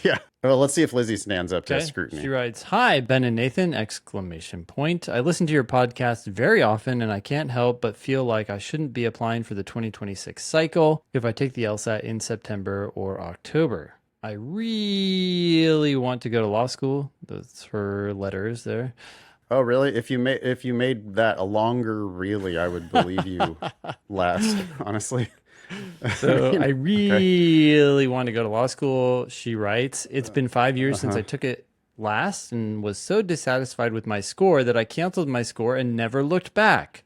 Speaker 1: Yeah. Well, let's see if Lizzie stands up to scrutiny.
Speaker 2: She writes, "Hi, Ben and Nathan, exclamation point. I listen to your podcast very often, and I can't help but feel like I shouldn't be applying for the 2026 cycle if I take the LSAT in September or October. I really want to go to law school." That's her letters there.
Speaker 1: Oh, really? If you made that a longer really, I would believe you less, honestly.
Speaker 2: So I really want to go to law school, she writes. It's been 5 years since I took it last and was so dissatisfied with my score that I canceled my score and never looked back.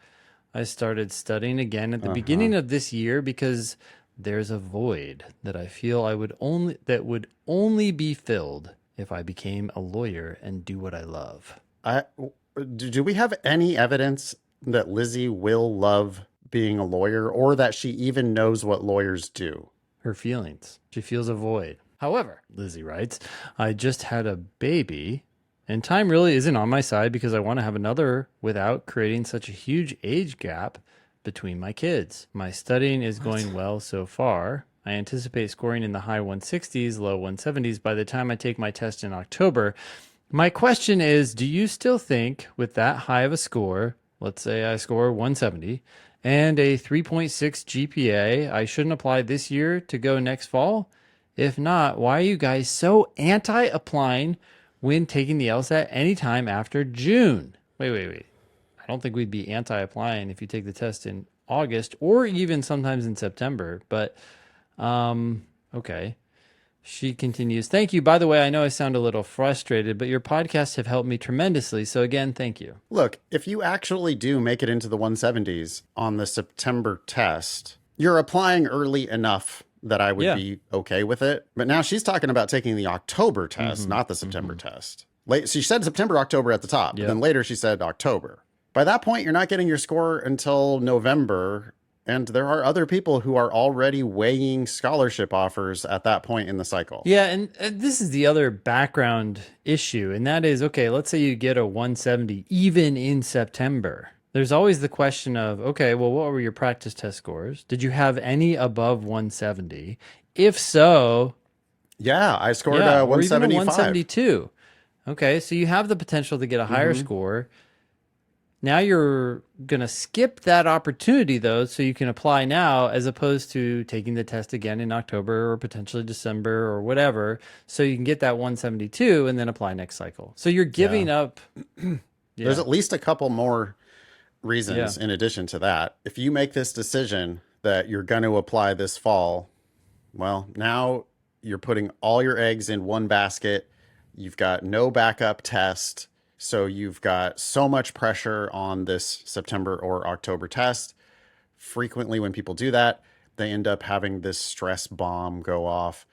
Speaker 2: I started studying again at the beginning of this year because there's a void that I feel would only be filled if I became a lawyer and do what I love.
Speaker 1: Do we have any evidence that Lizzie will love being a lawyer or that she even knows what lawyers do?
Speaker 2: Her feelings. She feels a void. However, Lizzie writes, I just had a baby and time really isn't on my side because I want to have another without creating such a huge age gap between my kids. My studying is going well so far. I anticipate scoring in the high 160s, low 170s by the time I take my test in October. My question is, do you still think with that high of a score, let's say I score 170, and a 3.6 GPA, I shouldn't apply this year to go next fall? If not, why are you guys so anti-applying when taking the LSAT anytime after June? Wait. I don't think we'd be anti-applying if you take the test in August or even sometimes in September. But, okay. She continues, thank you. By the way, I know I sound a little frustrated, but your podcasts have helped me tremendously. So again, thank you.
Speaker 1: Look, if you actually do make it into the 170s on the September test, you're applying early enough that I would be okay with it. But now she's talking about taking the October test, not the September test. She said September, October at the top. But then later she said October. By that point, you're not getting your score until November. And there are other people who are already weighing scholarship offers at that point in the cycle.
Speaker 2: Yeah, and this is the other background issue, and that is, okay, let's say you get a 170 even in September. There's always the question of, okay, well, what were your practice test scores? Did you have any above 170? If so...
Speaker 1: Yeah, I scored a 175.
Speaker 2: Or even a 172. Okay, so you have the potential to get a higher score. Now you're going to skip that opportunity, though, so you can apply now as opposed to taking the test again in October or potentially December or whatever, so you can get that 172 and then apply next cycle. So you're giving up.
Speaker 1: There's at least a couple more reasons in addition to that. If you make this decision that you're going to apply this fall, well, now you're putting all your eggs in one basket. You've got no backup test. So you've got so much pressure on this September or October test. Frequently when people do that, they end up having this stress bomb go off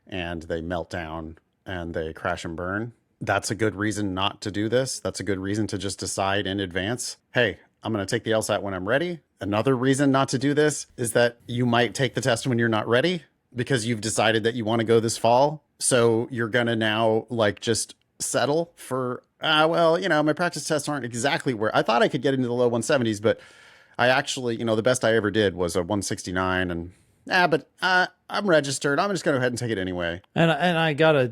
Speaker 1: and they melt down and they crash and burn. That's a good reason not to do this. That's a good reason to just decide in advance, hey, I'm going to take the LSAT when I'm ready. Another reason not to do this is that you might take the test when you're not ready because you've decided that you want to go this fall. So you're going to now just settle for, my practice tests aren't exactly where I thought I could get into the low 170s, but I actually, the best I ever did was a 169 and I'm registered. I'm just going to go ahead and take it anyway.
Speaker 2: And I got to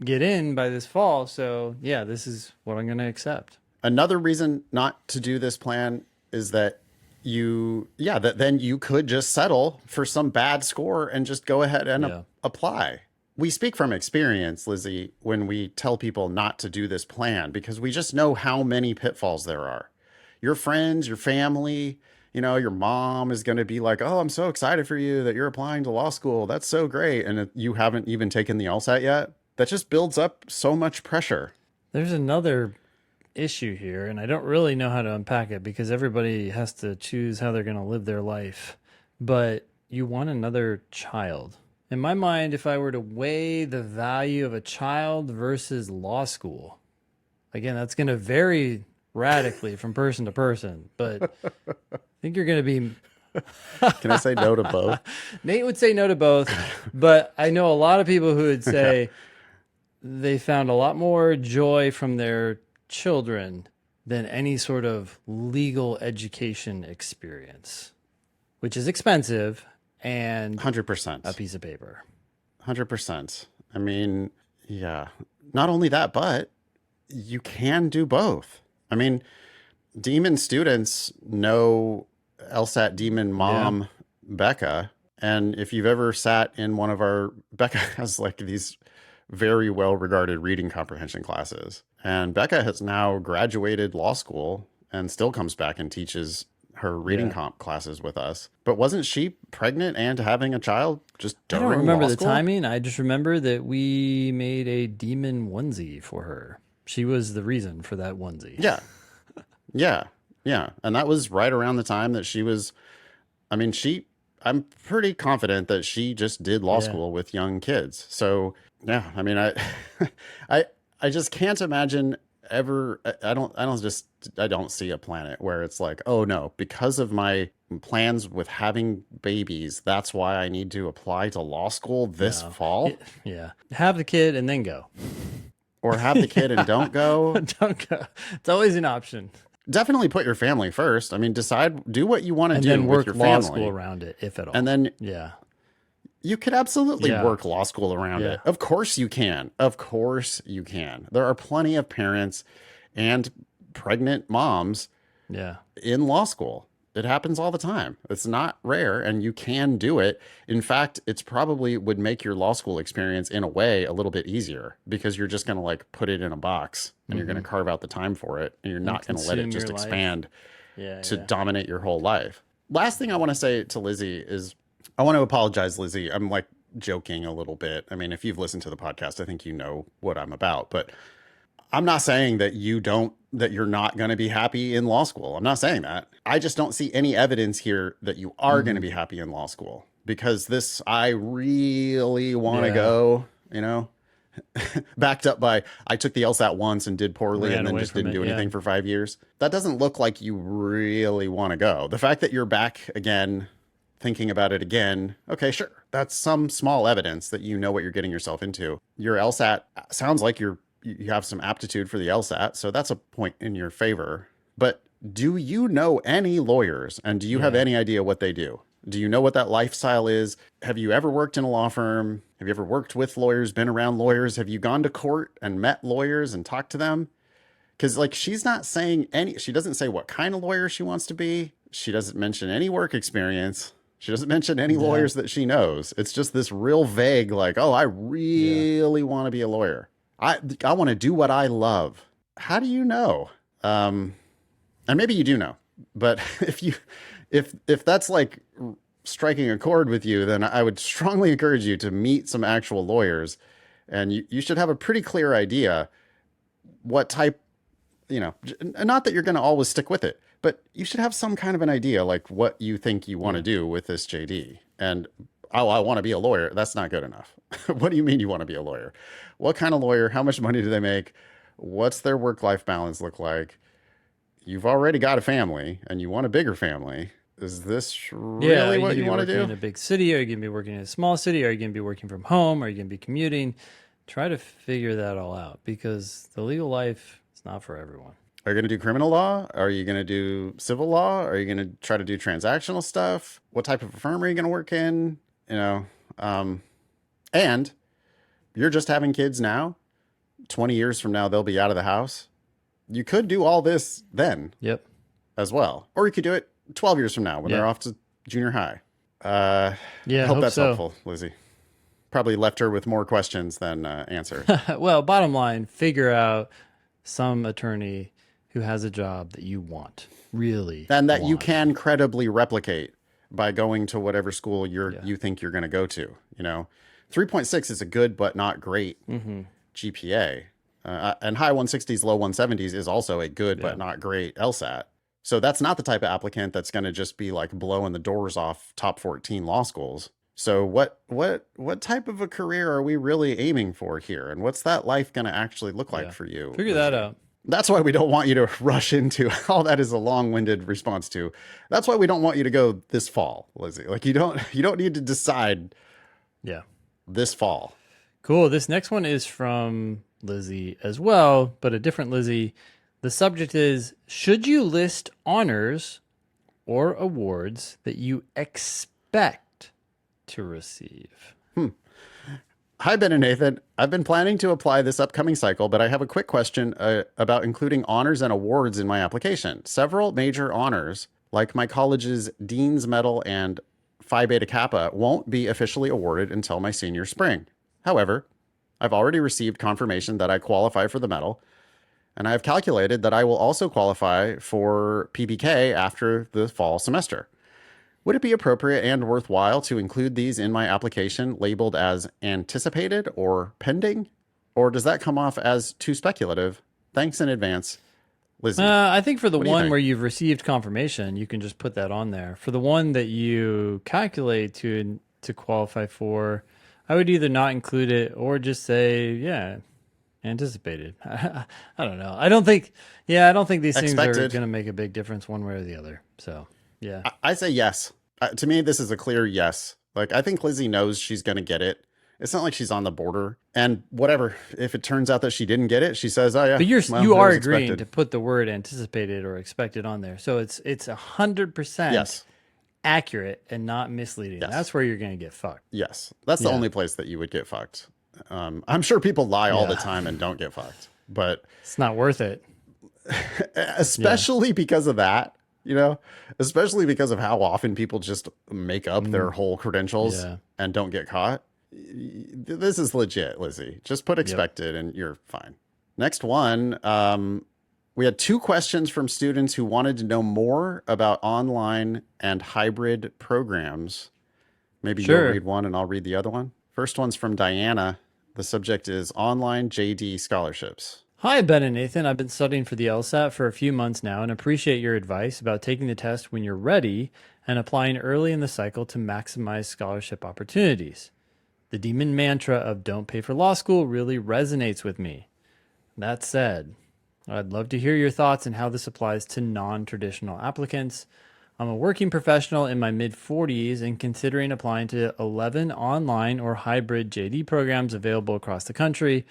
Speaker 2: get in by this fall. So yeah, this is what I'm going to accept.
Speaker 1: Another reason not to do this plan is that then you could just settle for some bad score and just go ahead and apply. We speak from experience, Lizzie, when we tell people not to do this plan, because we just know how many pitfalls there are. Your friends, your family, your mom is going to be like, oh, I'm so excited for you that you're applying to law school. That's so great. And you haven't even taken the LSAT yet. That just builds up so much pressure.
Speaker 2: There's another issue here, and I don't really know how to unpack it because everybody has to choose how they're going to live their life. But you want another child. In my mind, if I were to weigh the value of a child versus law school, again, that's going to vary radically from person to person, but I think you're going to be.
Speaker 1: Can I say no to both?
Speaker 2: Nate would say no to both, but I know a lot of people who would say they found a lot more joy from their children than any sort of legal education experience, which is expensive and
Speaker 1: 100%.
Speaker 2: a piece of paper.
Speaker 1: 100%. I mean, yeah. Not only that, but you can do both. I mean, Demon students know LSAT Demon mom, Becca. And if you've ever sat in one of Becca has like these very well regarded reading comprehension classes. And Becca has now graduated law school and still comes back and teaches her reading comp classes with us. But wasn't she pregnant and having a child just during
Speaker 2: I don't remember
Speaker 1: law
Speaker 2: the
Speaker 1: school?
Speaker 2: timing. I just remember that we made a demon onesie for her. She was the reason for that onesie.
Speaker 1: Yeah. Yeah. Yeah. And that was right around the time that she was, I mean, I'm pretty confident that she just did law school with young kids. So yeah, I mean, I just can't imagine ever, I don't see a planet where it's like, oh no, because of my plans with having babies, that's why I need to apply to law school this fall.
Speaker 2: Yeah. Have the kid and then go.
Speaker 1: Or have the kid and don't go.
Speaker 2: Don't go. It's always an option.
Speaker 1: Definitely put your family first. I mean, do what you want to do
Speaker 2: And then work
Speaker 1: with your
Speaker 2: law
Speaker 1: family.
Speaker 2: school around it, if at all.
Speaker 1: And then
Speaker 2: yeah.
Speaker 1: you could absolutely work law school around it. Of course you can. Of course you can. There are plenty of parents and pregnant moms in law school. It happens all the time. It's not rare, and you can do it. In fact, it's probably would make your law school experience in a way a little bit easier because you're just going to like put it in a box and you're going to carve out the time for it, and you're not going to let it just expand to dominate your whole life. Last thing I want to say to Lizzie is I want to apologize, Lizzie. I'm like joking a little bit. I mean, if you've listened to the podcast, I think you know what I'm about, but I'm not saying that you're not going to be happy in law school. I'm not saying that. I just don't see any evidence here that you are going to be happy in law school because I really want to go, backed up by, I took the LSAT once and did poorly and then just didn't do anything for 5 years. That doesn't look like you really want to go. The fact that you're back again, thinking about it again, okay, sure. That's some small evidence that you know what you're getting yourself into. Your LSAT sounds like you have some aptitude for the LSAT, so that's a point in your favor. But do you know any lawyers, and do you have any idea what they do? Do you know what that lifestyle is? Have you ever worked in a law firm? Have you ever worked with lawyers, been around lawyers? Have you gone to court and met lawyers and talked to them? Because like she's not saying she doesn't say what kind of lawyer she wants to be. She doesn't mention any work experience. She doesn't mention any lawyers that she knows. It's just this real vague, like, oh, I really want to be a lawyer. I want to do what I love. How do you know? And maybe you do know, but if that's like striking a chord with you, then I would strongly encourage you to meet some actual lawyers, and you should have a pretty clear idea what type, not that you're going to always stick with it, but you should have some kind of an idea, like what you think you want to do with this JD. And oh, I want to be a lawyer. That's not good enough. What do you mean you want to be a lawyer? What kind of lawyer? How much money do they make? What's their work-life balance look like? You've already got a family and you want a bigger family. Is this really what you want to do?
Speaker 2: In a big city? Are you going to be working in a small city? Are you going to be working from home? Are you going to be commuting? Try to figure that all out because the legal life is not for everyone.
Speaker 1: Are you going to do criminal law? Are you going to do civil law? Are you going to try to do transactional stuff? What type of a firm are you going to work in? And you're just having kids now. 20 years from now, they'll be out of the house. You could do all this then.
Speaker 2: Yep.
Speaker 1: As well. Or you could do it 12 years from now when they're off to junior high. I hope that's helpful, Lizzie. Probably left her with more questions than answer.
Speaker 2: Well, bottom line, figure out some attorney who has a job that you want, really
Speaker 1: And that you
Speaker 2: want.
Speaker 1: can credibly replicate by going to whatever school
Speaker 2: Yeah.
Speaker 1: you think you're going to go to. 3.6 is a good but not great GPA. And high 160s, low 170s is also a good
Speaker 2: Yeah.
Speaker 1: but not great LSAT. So that's not the type of applicant that's going to just be like blowing the doors off top 14 law schools. So what type of a career are we really aiming for here? And what's that life going to actually look like
Speaker 2: Yeah.
Speaker 1: for you?
Speaker 2: Figure that
Speaker 1: Lizzie?
Speaker 2: out.
Speaker 1: That's why we don't want you to rush into all that is a long-winded response to. That's why we don't want you to go this fall, Lizzie. Like you don't need to decide
Speaker 2: Yeah.
Speaker 1: this fall.
Speaker 2: Cool. This next one is from Lizzie as well, but a different Lizzie. The subject is, should you list honors or awards that you expect to receive?
Speaker 1: Hi, Ben and Nathan. I've been planning to apply this upcoming cycle, but I have a quick question about including honors and awards in my application. Several major honors, like my college's Dean's Medal and Phi Beta Kappa, won't be officially awarded until my senior spring. However, I've already received confirmation that I qualify for the medal, and I've calculated that I will also qualify for PBK after the fall semester. Would it be appropriate and worthwhile to include these in my application labeled as anticipated or pending? Or does that come off as too speculative? Thanks in advance, Lizzie.
Speaker 2: I think for the
Speaker 1: What do you
Speaker 2: one
Speaker 1: think?
Speaker 2: where you've received confirmation, you can just put that on there. For the one that you calculate to qualify for, I would either not include it or just say, yeah, anticipated. I don't know. I don't think these things are
Speaker 1: Expected.
Speaker 2: going to make a big difference one way or the other. So, yeah.
Speaker 1: I say yes. To me, this is a clear yes. Like, I think Lizzie knows she's going to get it. It's not like she's on the border. And whatever, if it turns out that she didn't get it, she says, "Oh yeah."
Speaker 2: But
Speaker 1: well,
Speaker 2: you
Speaker 1: it
Speaker 2: are
Speaker 1: was
Speaker 2: agreeing
Speaker 1: expected.
Speaker 2: to put the word anticipated or expected on there. So it's 100%
Speaker 1: Yes.
Speaker 2: accurate and not misleading.
Speaker 1: Yes.
Speaker 2: That's where you're going to get fucked.
Speaker 1: Yes. That's the
Speaker 2: Yeah.
Speaker 1: only place that you would get fucked. I'm sure people lie all the
Speaker 2: Yeah.
Speaker 1: time and don't get fucked. But
Speaker 2: It's not worth it.
Speaker 1: especially because of that, especially because of how often people just make up their whole credentials
Speaker 2: Yeah.
Speaker 1: and don't get caught. This is legit, Lizzie. Just put expected and you're fine. Next one. We had 2 questions from students who wanted to know more about online and hybrid programs. Maybe
Speaker 2: Sure.
Speaker 1: you'll read one and I'll read the other one. First one's from Diana. The subject is online JD scholarships.
Speaker 2: Hi, Ben and Nathan. I've been studying for the LSAT for a few months now and appreciate your advice about taking the test when you're ready and applying early in the cycle to maximize scholarship opportunities. The demon mantra of don't pay for law school really resonates with me. That said, I'd love to hear your thoughts on how this applies to non-traditional applicants. I'm a working professional in my mid-40s and considering applying to 11 online or hybrid JD programs available across the country.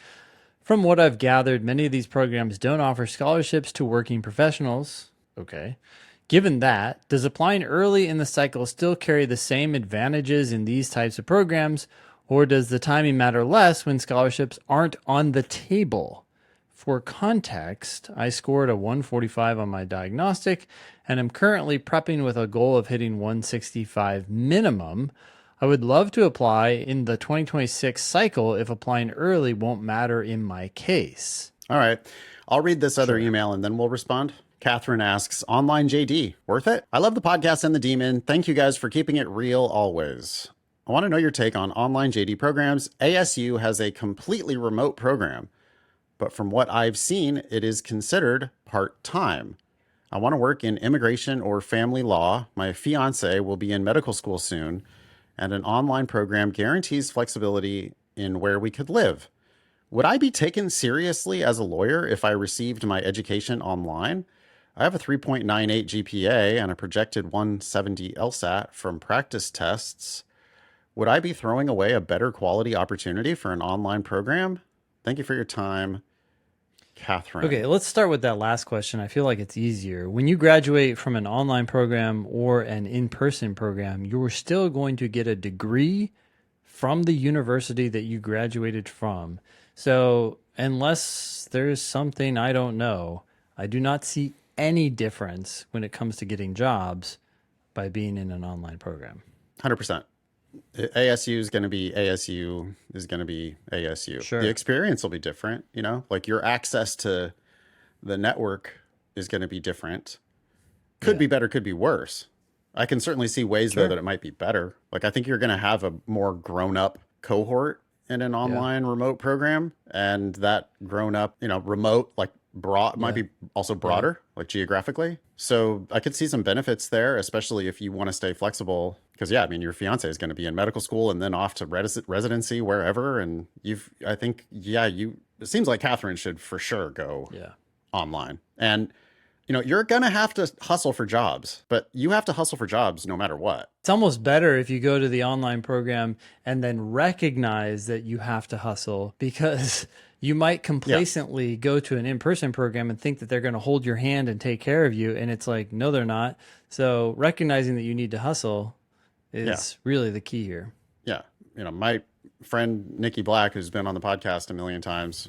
Speaker 2: From what I've gathered, many of these programs don't offer scholarships to working professionals. Okay. Given that, does applying early in the cycle still carry the same advantages in these types of programs, or does the timing matter less when scholarships aren't on the table? For context, I scored a 145 on my diagnostic and am currently prepping with a goal of hitting 165 minimum. I would love to apply in the 2026 cycle if applying early won't matter in my case.
Speaker 1: All right. I'll read this other email and then we'll respond. Catherine asks, online JD, worth it? I love the podcast and the demon. Thank you guys for keeping it real always. I want to know your take on online JD programs. ASU has a completely remote program, but from what I've seen, it is considered part-time. I want to work in immigration or family law. My fiance will be in medical school soon, and an online program guarantees flexibility in where we could live. Would I be taken seriously as a lawyer if I received my education online? I have a 3.98 GPA and a projected 170 LSAT from practice tests. Would I be throwing away a better quality opportunity for an online program? Thank you for your time, Catherine.
Speaker 2: Okay, let's start with that last question. I feel like it's easier. When you graduate from an online program or an in-person program, you're still going to get a degree from the university that you graduated from. So unless there's something I don't know, I do not see any difference when it comes to getting jobs by being in an online program.
Speaker 1: 100%. ASU is going to be ASU is going to be ASU.
Speaker 2: Sure.
Speaker 1: The experience will be different, like your access to the network is going to be different. Could be better, could be worse. I can certainly see ways though
Speaker 2: Sure.
Speaker 1: that it might be better. Like I think you're going to have a more grown up cohort in an
Speaker 2: Yeah.
Speaker 1: online remote program, and that grown up, remote like broad might
Speaker 2: Yeah.
Speaker 1: be also broader, like geographically. So I could see some benefits there, especially if you want to stay flexible. Because yeah, I mean, your fiance is going to be in medical school and then off to residency wherever, and I think, yeah, it seems like Catherine should for sure go
Speaker 2: Yeah.
Speaker 1: online. And you're going to have to hustle for jobs, but you have to hustle for jobs no matter what.
Speaker 2: It's almost better if you go to the online program and then recognize that you have to hustle, because you might complacently go to an in-person program and think that they're going to hold your hand and take care of you. And it's like, no, they're not. So recognizing that you need to hustle is really the key here.
Speaker 1: Yeah. My friend, Nikki Black, who's been on the podcast a million times,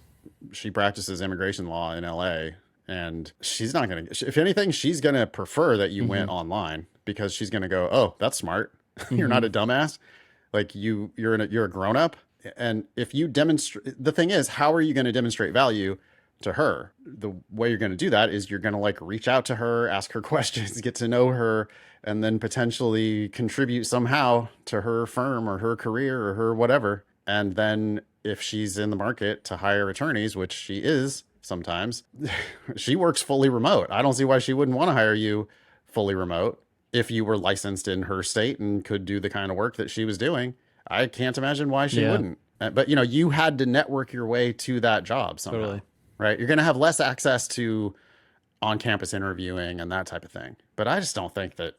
Speaker 1: she practices immigration law in LA. And she's not going to, if anything, she's going to prefer that you went online, because she's going to go, oh, that's smart. You're not a dumbass. Like you're a grown up. And if you demonstrate, the thing is, how are you going to demonstrate value to her? The way you're going to do that is you're going to like reach out to her, ask her questions, get to know her, and then potentially contribute somehow to her firm or her career or her whatever. And then if she's in the market to hire attorneys, which she is, sometimes she works fully remote. I don't see why she wouldn't want to hire you fully remote if you were licensed in her state and could do the kind of work that she was doing. I can't imagine why she wouldn't. But you had to network your way to that job somehow,
Speaker 2: Totally.
Speaker 1: right? You're going to have less access to on-campus interviewing and that type of thing. But I just don't think that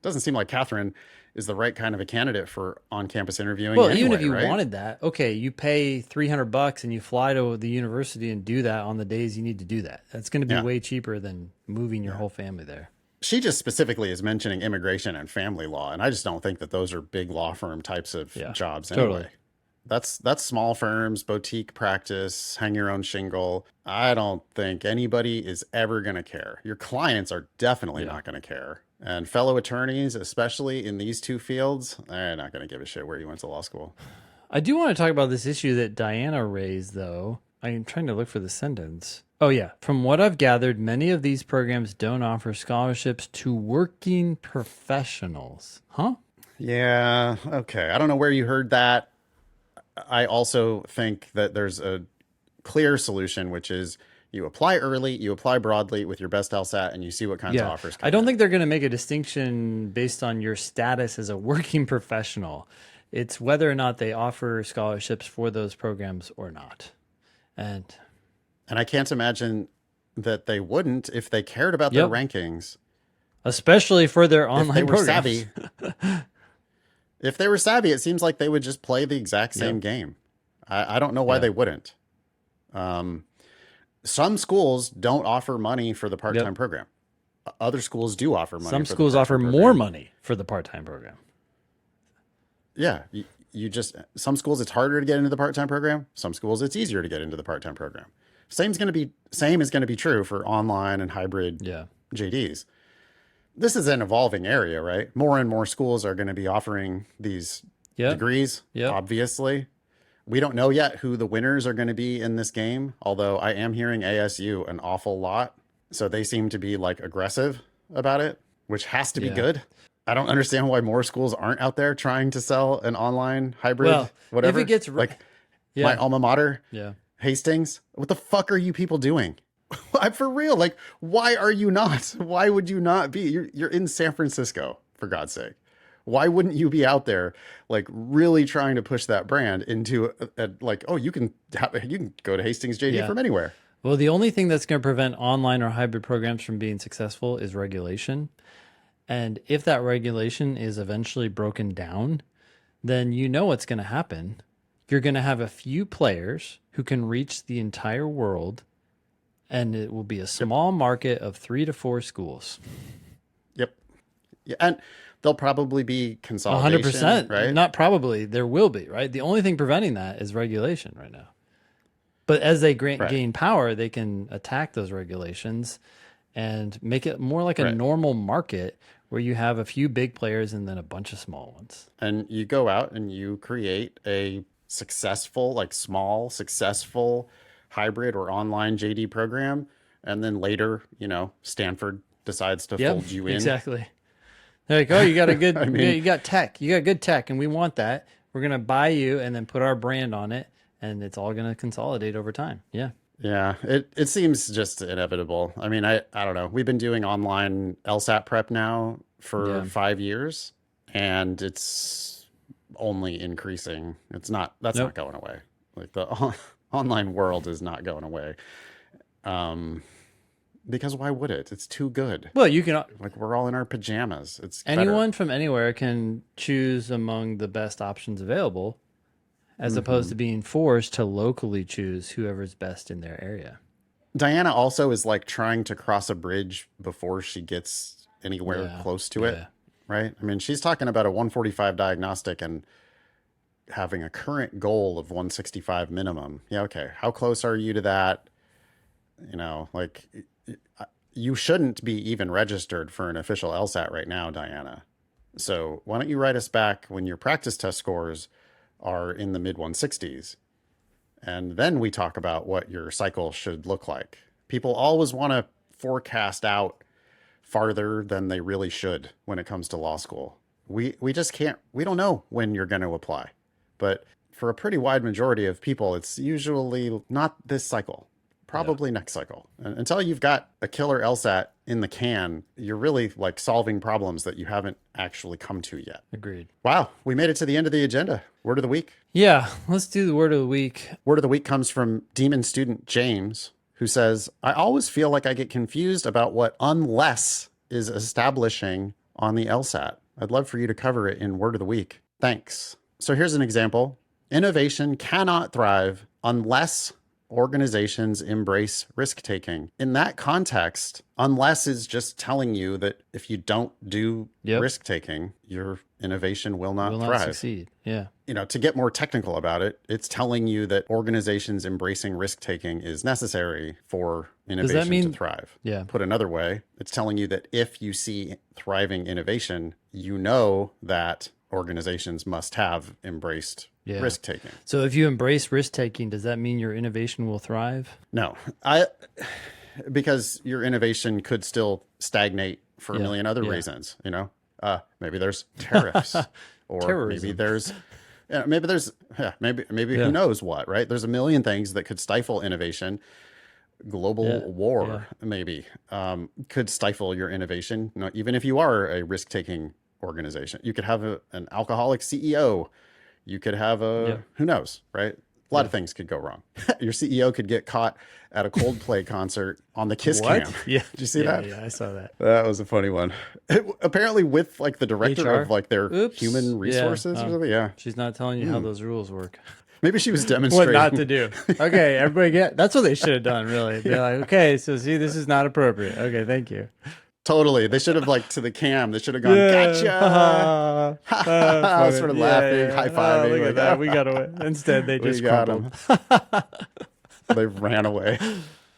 Speaker 1: doesn't seem like Catherine is the right kind of a candidate for on-campus interviewing.
Speaker 2: Well,
Speaker 1: anyway,
Speaker 2: even if you
Speaker 1: right?
Speaker 2: wanted that, okay, you pay $300 and you fly to the university and do that on the days you need to do that. That's going to be way cheaper than moving your whole family there.
Speaker 1: She just specifically is mentioning immigration and family law, and I just don't think that those are big law firm types of jobs anyway.
Speaker 2: Totally.
Speaker 1: That's small firms, boutique practice, hang your own shingle. I don't think anybody is ever going to care. Your clients are definitely not going to care. And fellow attorneys, especially in these two fields, they're not going to give a shit where you went to law school.
Speaker 2: I do want to talk about this issue that Diana raised, though. I'm trying to look for the sentence. Oh, yeah. From what I've gathered, many of these programs don't offer scholarships to working professionals. Huh?
Speaker 1: Yeah. Okay. I don't know where you heard that. I also think that there's a clear solution, which is you apply early, you apply broadly with your best LSAT, and you see what kinds of offers come
Speaker 2: I don't
Speaker 1: in.
Speaker 2: think they're going to make a distinction based on your status as a working professional. It's whether or not they offer scholarships for those programs or not. And
Speaker 1: I can't imagine that they wouldn't if they cared about their rankings.
Speaker 2: Especially for their online
Speaker 1: if they were
Speaker 2: programs.
Speaker 1: savvy. If they were savvy, it seems like they would just play the exact same game. I don't know why they wouldn't. Some schools don't offer money for the part-time program. Other schools do offer money.
Speaker 2: Some
Speaker 1: for
Speaker 2: schools
Speaker 1: the
Speaker 2: offer
Speaker 1: part-time
Speaker 2: more
Speaker 1: program.
Speaker 2: money for the part-time program.
Speaker 1: Yeah. Some schools it's harder to get into the part-time program. Some schools it's easier to get into the part-time program. Same is going to be true for online and hybrid JDs. This is an evolving area, right? More and more schools are going to be offering these degrees, obviously. We don't know yet who the winners are going to be in this game, although I am hearing ASU an awful lot. So they seem to be like aggressive about it, which has to be good. I don't understand why more schools aren't out there trying to sell an online hybrid, whatever.
Speaker 2: If it gets
Speaker 1: like my alma mater, Hastings, what the fuck are you people doing? I'm for real. Like, why are you not? Why would you not be? You're in San Francisco, for God's sake. Why wouldn't you be out there, like, really trying to push that brand into like, oh, you can go to Hastings JD from anywhere.
Speaker 2: Well, the only thing that's going to prevent online or hybrid programs from being successful is regulation. And if that regulation is eventually broken down, then you know what's going to happen. You're going to have a few players who can reach the entire world, and it will be a small market of 3 to 4 schools.
Speaker 1: Yep. Yeah, and they'll probably be consolidation,
Speaker 2: 100%,
Speaker 1: right?
Speaker 2: Not probably, there will be, right? The only thing preventing that is regulation right now. But as they gain power, they can attack those regulations and make it more like a normal market where you have a few big players and then a bunch of small ones.
Speaker 1: And you go out and you create a successful, like small, successful hybrid or online JD program. And then later, Stanford decides to
Speaker 2: Yep,
Speaker 1: fold you in.
Speaker 2: exactly. They're like, oh, you got a good,
Speaker 1: I mean,
Speaker 2: you got tech, you got good tech, and we want that. We're gonna buy you and then put our brand on it, and it's all gonna consolidate over time. Yeah.
Speaker 1: yeah, it seems just inevitable. I mean, I don't know. We've been doing online LSAT prep now for
Speaker 2: Yeah.
Speaker 1: 5 years, and it's only increasing. That's
Speaker 2: Nope.
Speaker 1: not going away. Like the online world is not going away. Because why would it? It's too good.
Speaker 2: Well, you can.
Speaker 1: Like we're all in our pajamas. It's
Speaker 2: Anyone
Speaker 1: better.
Speaker 2: from anywhere can choose among the best options available, as opposed to being forced to locally choose whoever's best in their area.
Speaker 1: Diana also is like trying to cross a bridge before she gets anywhere
Speaker 2: Yeah.
Speaker 1: close to it, right? I mean, she's talking about a 145 diagnostic and having a current goal of 165 minimum. Yeah, okay. How close are you to that? Like you shouldn't be even registered for an official LSAT right now, Diana. So why don't you write us back when your practice test scores are in the mid 160s? And then we talk about what your cycle should look like. People always want to forecast out farther than they really should when it comes to law school. We just can't, we don't know when you're going to apply. But for a pretty wide majority of people, it's usually not this cycle, probably next cycle. And until you've got a killer LSAT in the can, you're really like solving problems that you haven't actually come to yet.
Speaker 2: Agreed.
Speaker 1: Wow, we made it to the end of the agenda. Word of the week.
Speaker 2: Yeah, let's do the word of the week.
Speaker 1: Word of the week comes from Demon student James, who says, I always feel like I get confused about what unless is establishing on the LSAT. I'd love for you to cover it in word of the week. Thanks. So here's an example. Innovation cannot thrive unless organizations embrace risk taking. In that context, unless is just telling you that if you don't do risk taking, your innovation will not thrive.
Speaker 2: Succeed. Yeah.
Speaker 1: To get more technical about it, it's telling you that organizations embracing risk taking is necessary for innovation to thrive.
Speaker 2: Yeah.
Speaker 1: Put another way, it's telling you that if you see thriving innovation, you know that organizations must have embraced risk taking.
Speaker 2: So if you embrace risk taking, does that mean your innovation will thrive?
Speaker 1: No, because your innovation could still stagnate for a million other reasons. Maybe there's tariffs, or
Speaker 2: Terrorism.
Speaker 1: maybe there's maybe who knows what, right? There's a million things that could stifle innovation. Global war maybe could stifle your innovation. Even if you are a risk-taking organization, you could have an alcoholic CEO. You could have who knows, right? A lot of things could go wrong. Your CEO could get caught at a Coldplay concert on the Kiss cam.
Speaker 2: Yeah.
Speaker 1: Did you see that?
Speaker 2: Yeah, I saw that.
Speaker 1: That was a funny one. Apparently with like the director
Speaker 2: HR?
Speaker 1: of like their human resources or something. Yeah.
Speaker 2: She's not telling you how those rules work.
Speaker 1: Maybe she was demonstrating.
Speaker 2: What not to do. Okay, everybody that's what they should have done, really. They're like, okay, so see, this is not appropriate. Okay, thank you.
Speaker 1: Totally. They should have like to the cam. They should have gone, gotcha. Sort of laughing, high-fiving.
Speaker 2: Look at that. We got away. Instead, they just
Speaker 1: got
Speaker 2: crumpled.
Speaker 1: They ran away.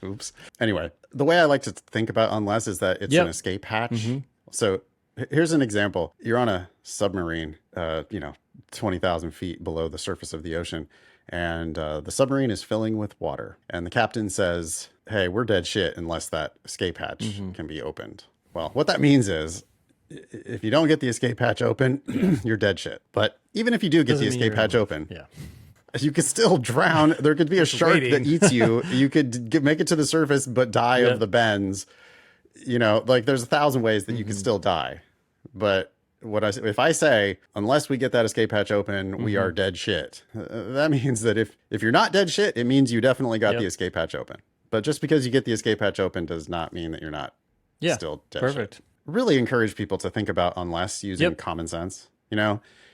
Speaker 1: Oops. Anyway, the way I like to think about unless is that it's an escape hatch. So here's an example. You're on a submarine, 20,000 feet below the surface of the ocean. And the submarine is filling with water. And the captain says, hey, we're dead shit unless that escape hatch can be opened. Well, what that means is if you don't get the escape hatch open, you're dead shit. But even if you do get the escape hatch open, you could still drown. There could be a shark that eats you. You could make it to the surface, but die of the bends. Like there's 1,000 ways that you could still die. But if I say, unless we get that escape hatch open, we are dead shit. That means that if you're not dead shit, it means you definitely got the escape hatch open. But just because you get the escape hatch open does not mean that you're not still dead shit. Really encourage people to think about unless using common sense,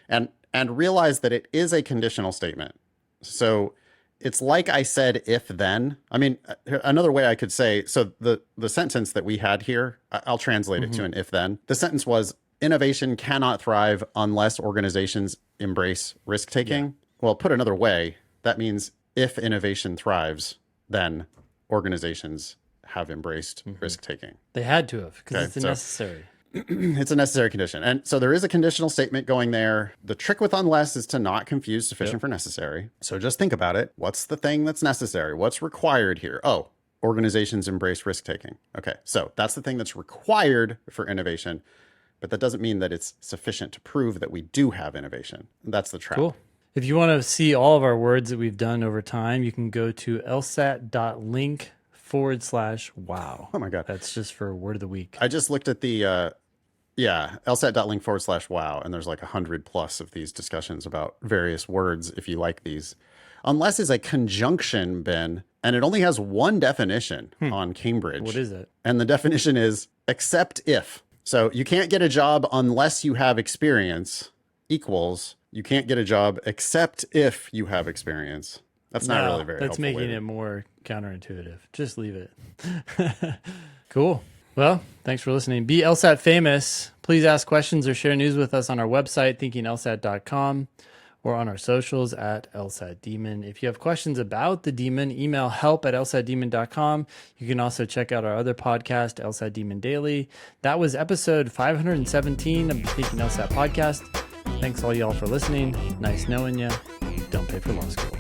Speaker 1: and realize that it is a conditional statement. So it's like I said, if then. I mean, another way I could say, so the sentence that we had here, I'll translate it to an if then. The sentence was, innovation cannot thrive unless organizations embrace risk taking. Well, put another way, that means if innovation thrives, then organizations have embraced risk taking.
Speaker 2: They had to have, because it's necessary.
Speaker 1: It's a necessary condition. And so there is a conditional statement going there. The trick with unless is to not confuse sufficient for necessary. So just think about it. What's the thing that's necessary? What's required here? Oh, organizations embrace risk taking. Okay, so that's the thing that's required for innovation, but that doesn't mean that it's sufficient to prove that we do have innovation. That's the trap.
Speaker 2: Cool. If you want to see all of our words that we've done over time, you can go to lsat.link/wow.
Speaker 1: Oh my God.
Speaker 2: That's just for word of the week.
Speaker 1: I just looked at the, lsat.link/wow, and there's like 100+ of these discussions about various words if you like these. Unless is a conjunction, Ben, and it only has one definition on Cambridge.
Speaker 2: What is it?
Speaker 1: And the definition is except if. So you can't get a job unless you have experience equals you can't get a job except if you have experience. That's not really very
Speaker 2: That's
Speaker 1: helpful.
Speaker 2: making it more counterintuitive. Just leave it. Cool. Well, thanks for listening. Be LSAT famous. Please ask questions or share news with us on our website, thinkinglsat.com, or on our socials at LSATdemon. If you have questions about the demon, email help@lsatdemon.com. You can also check out our other podcast, LSAT Demon Daily. That was episode 517 of the Thinking LSAT podcast. Thanks all y'all for listening. Nice knowing you. Don't pay for law school.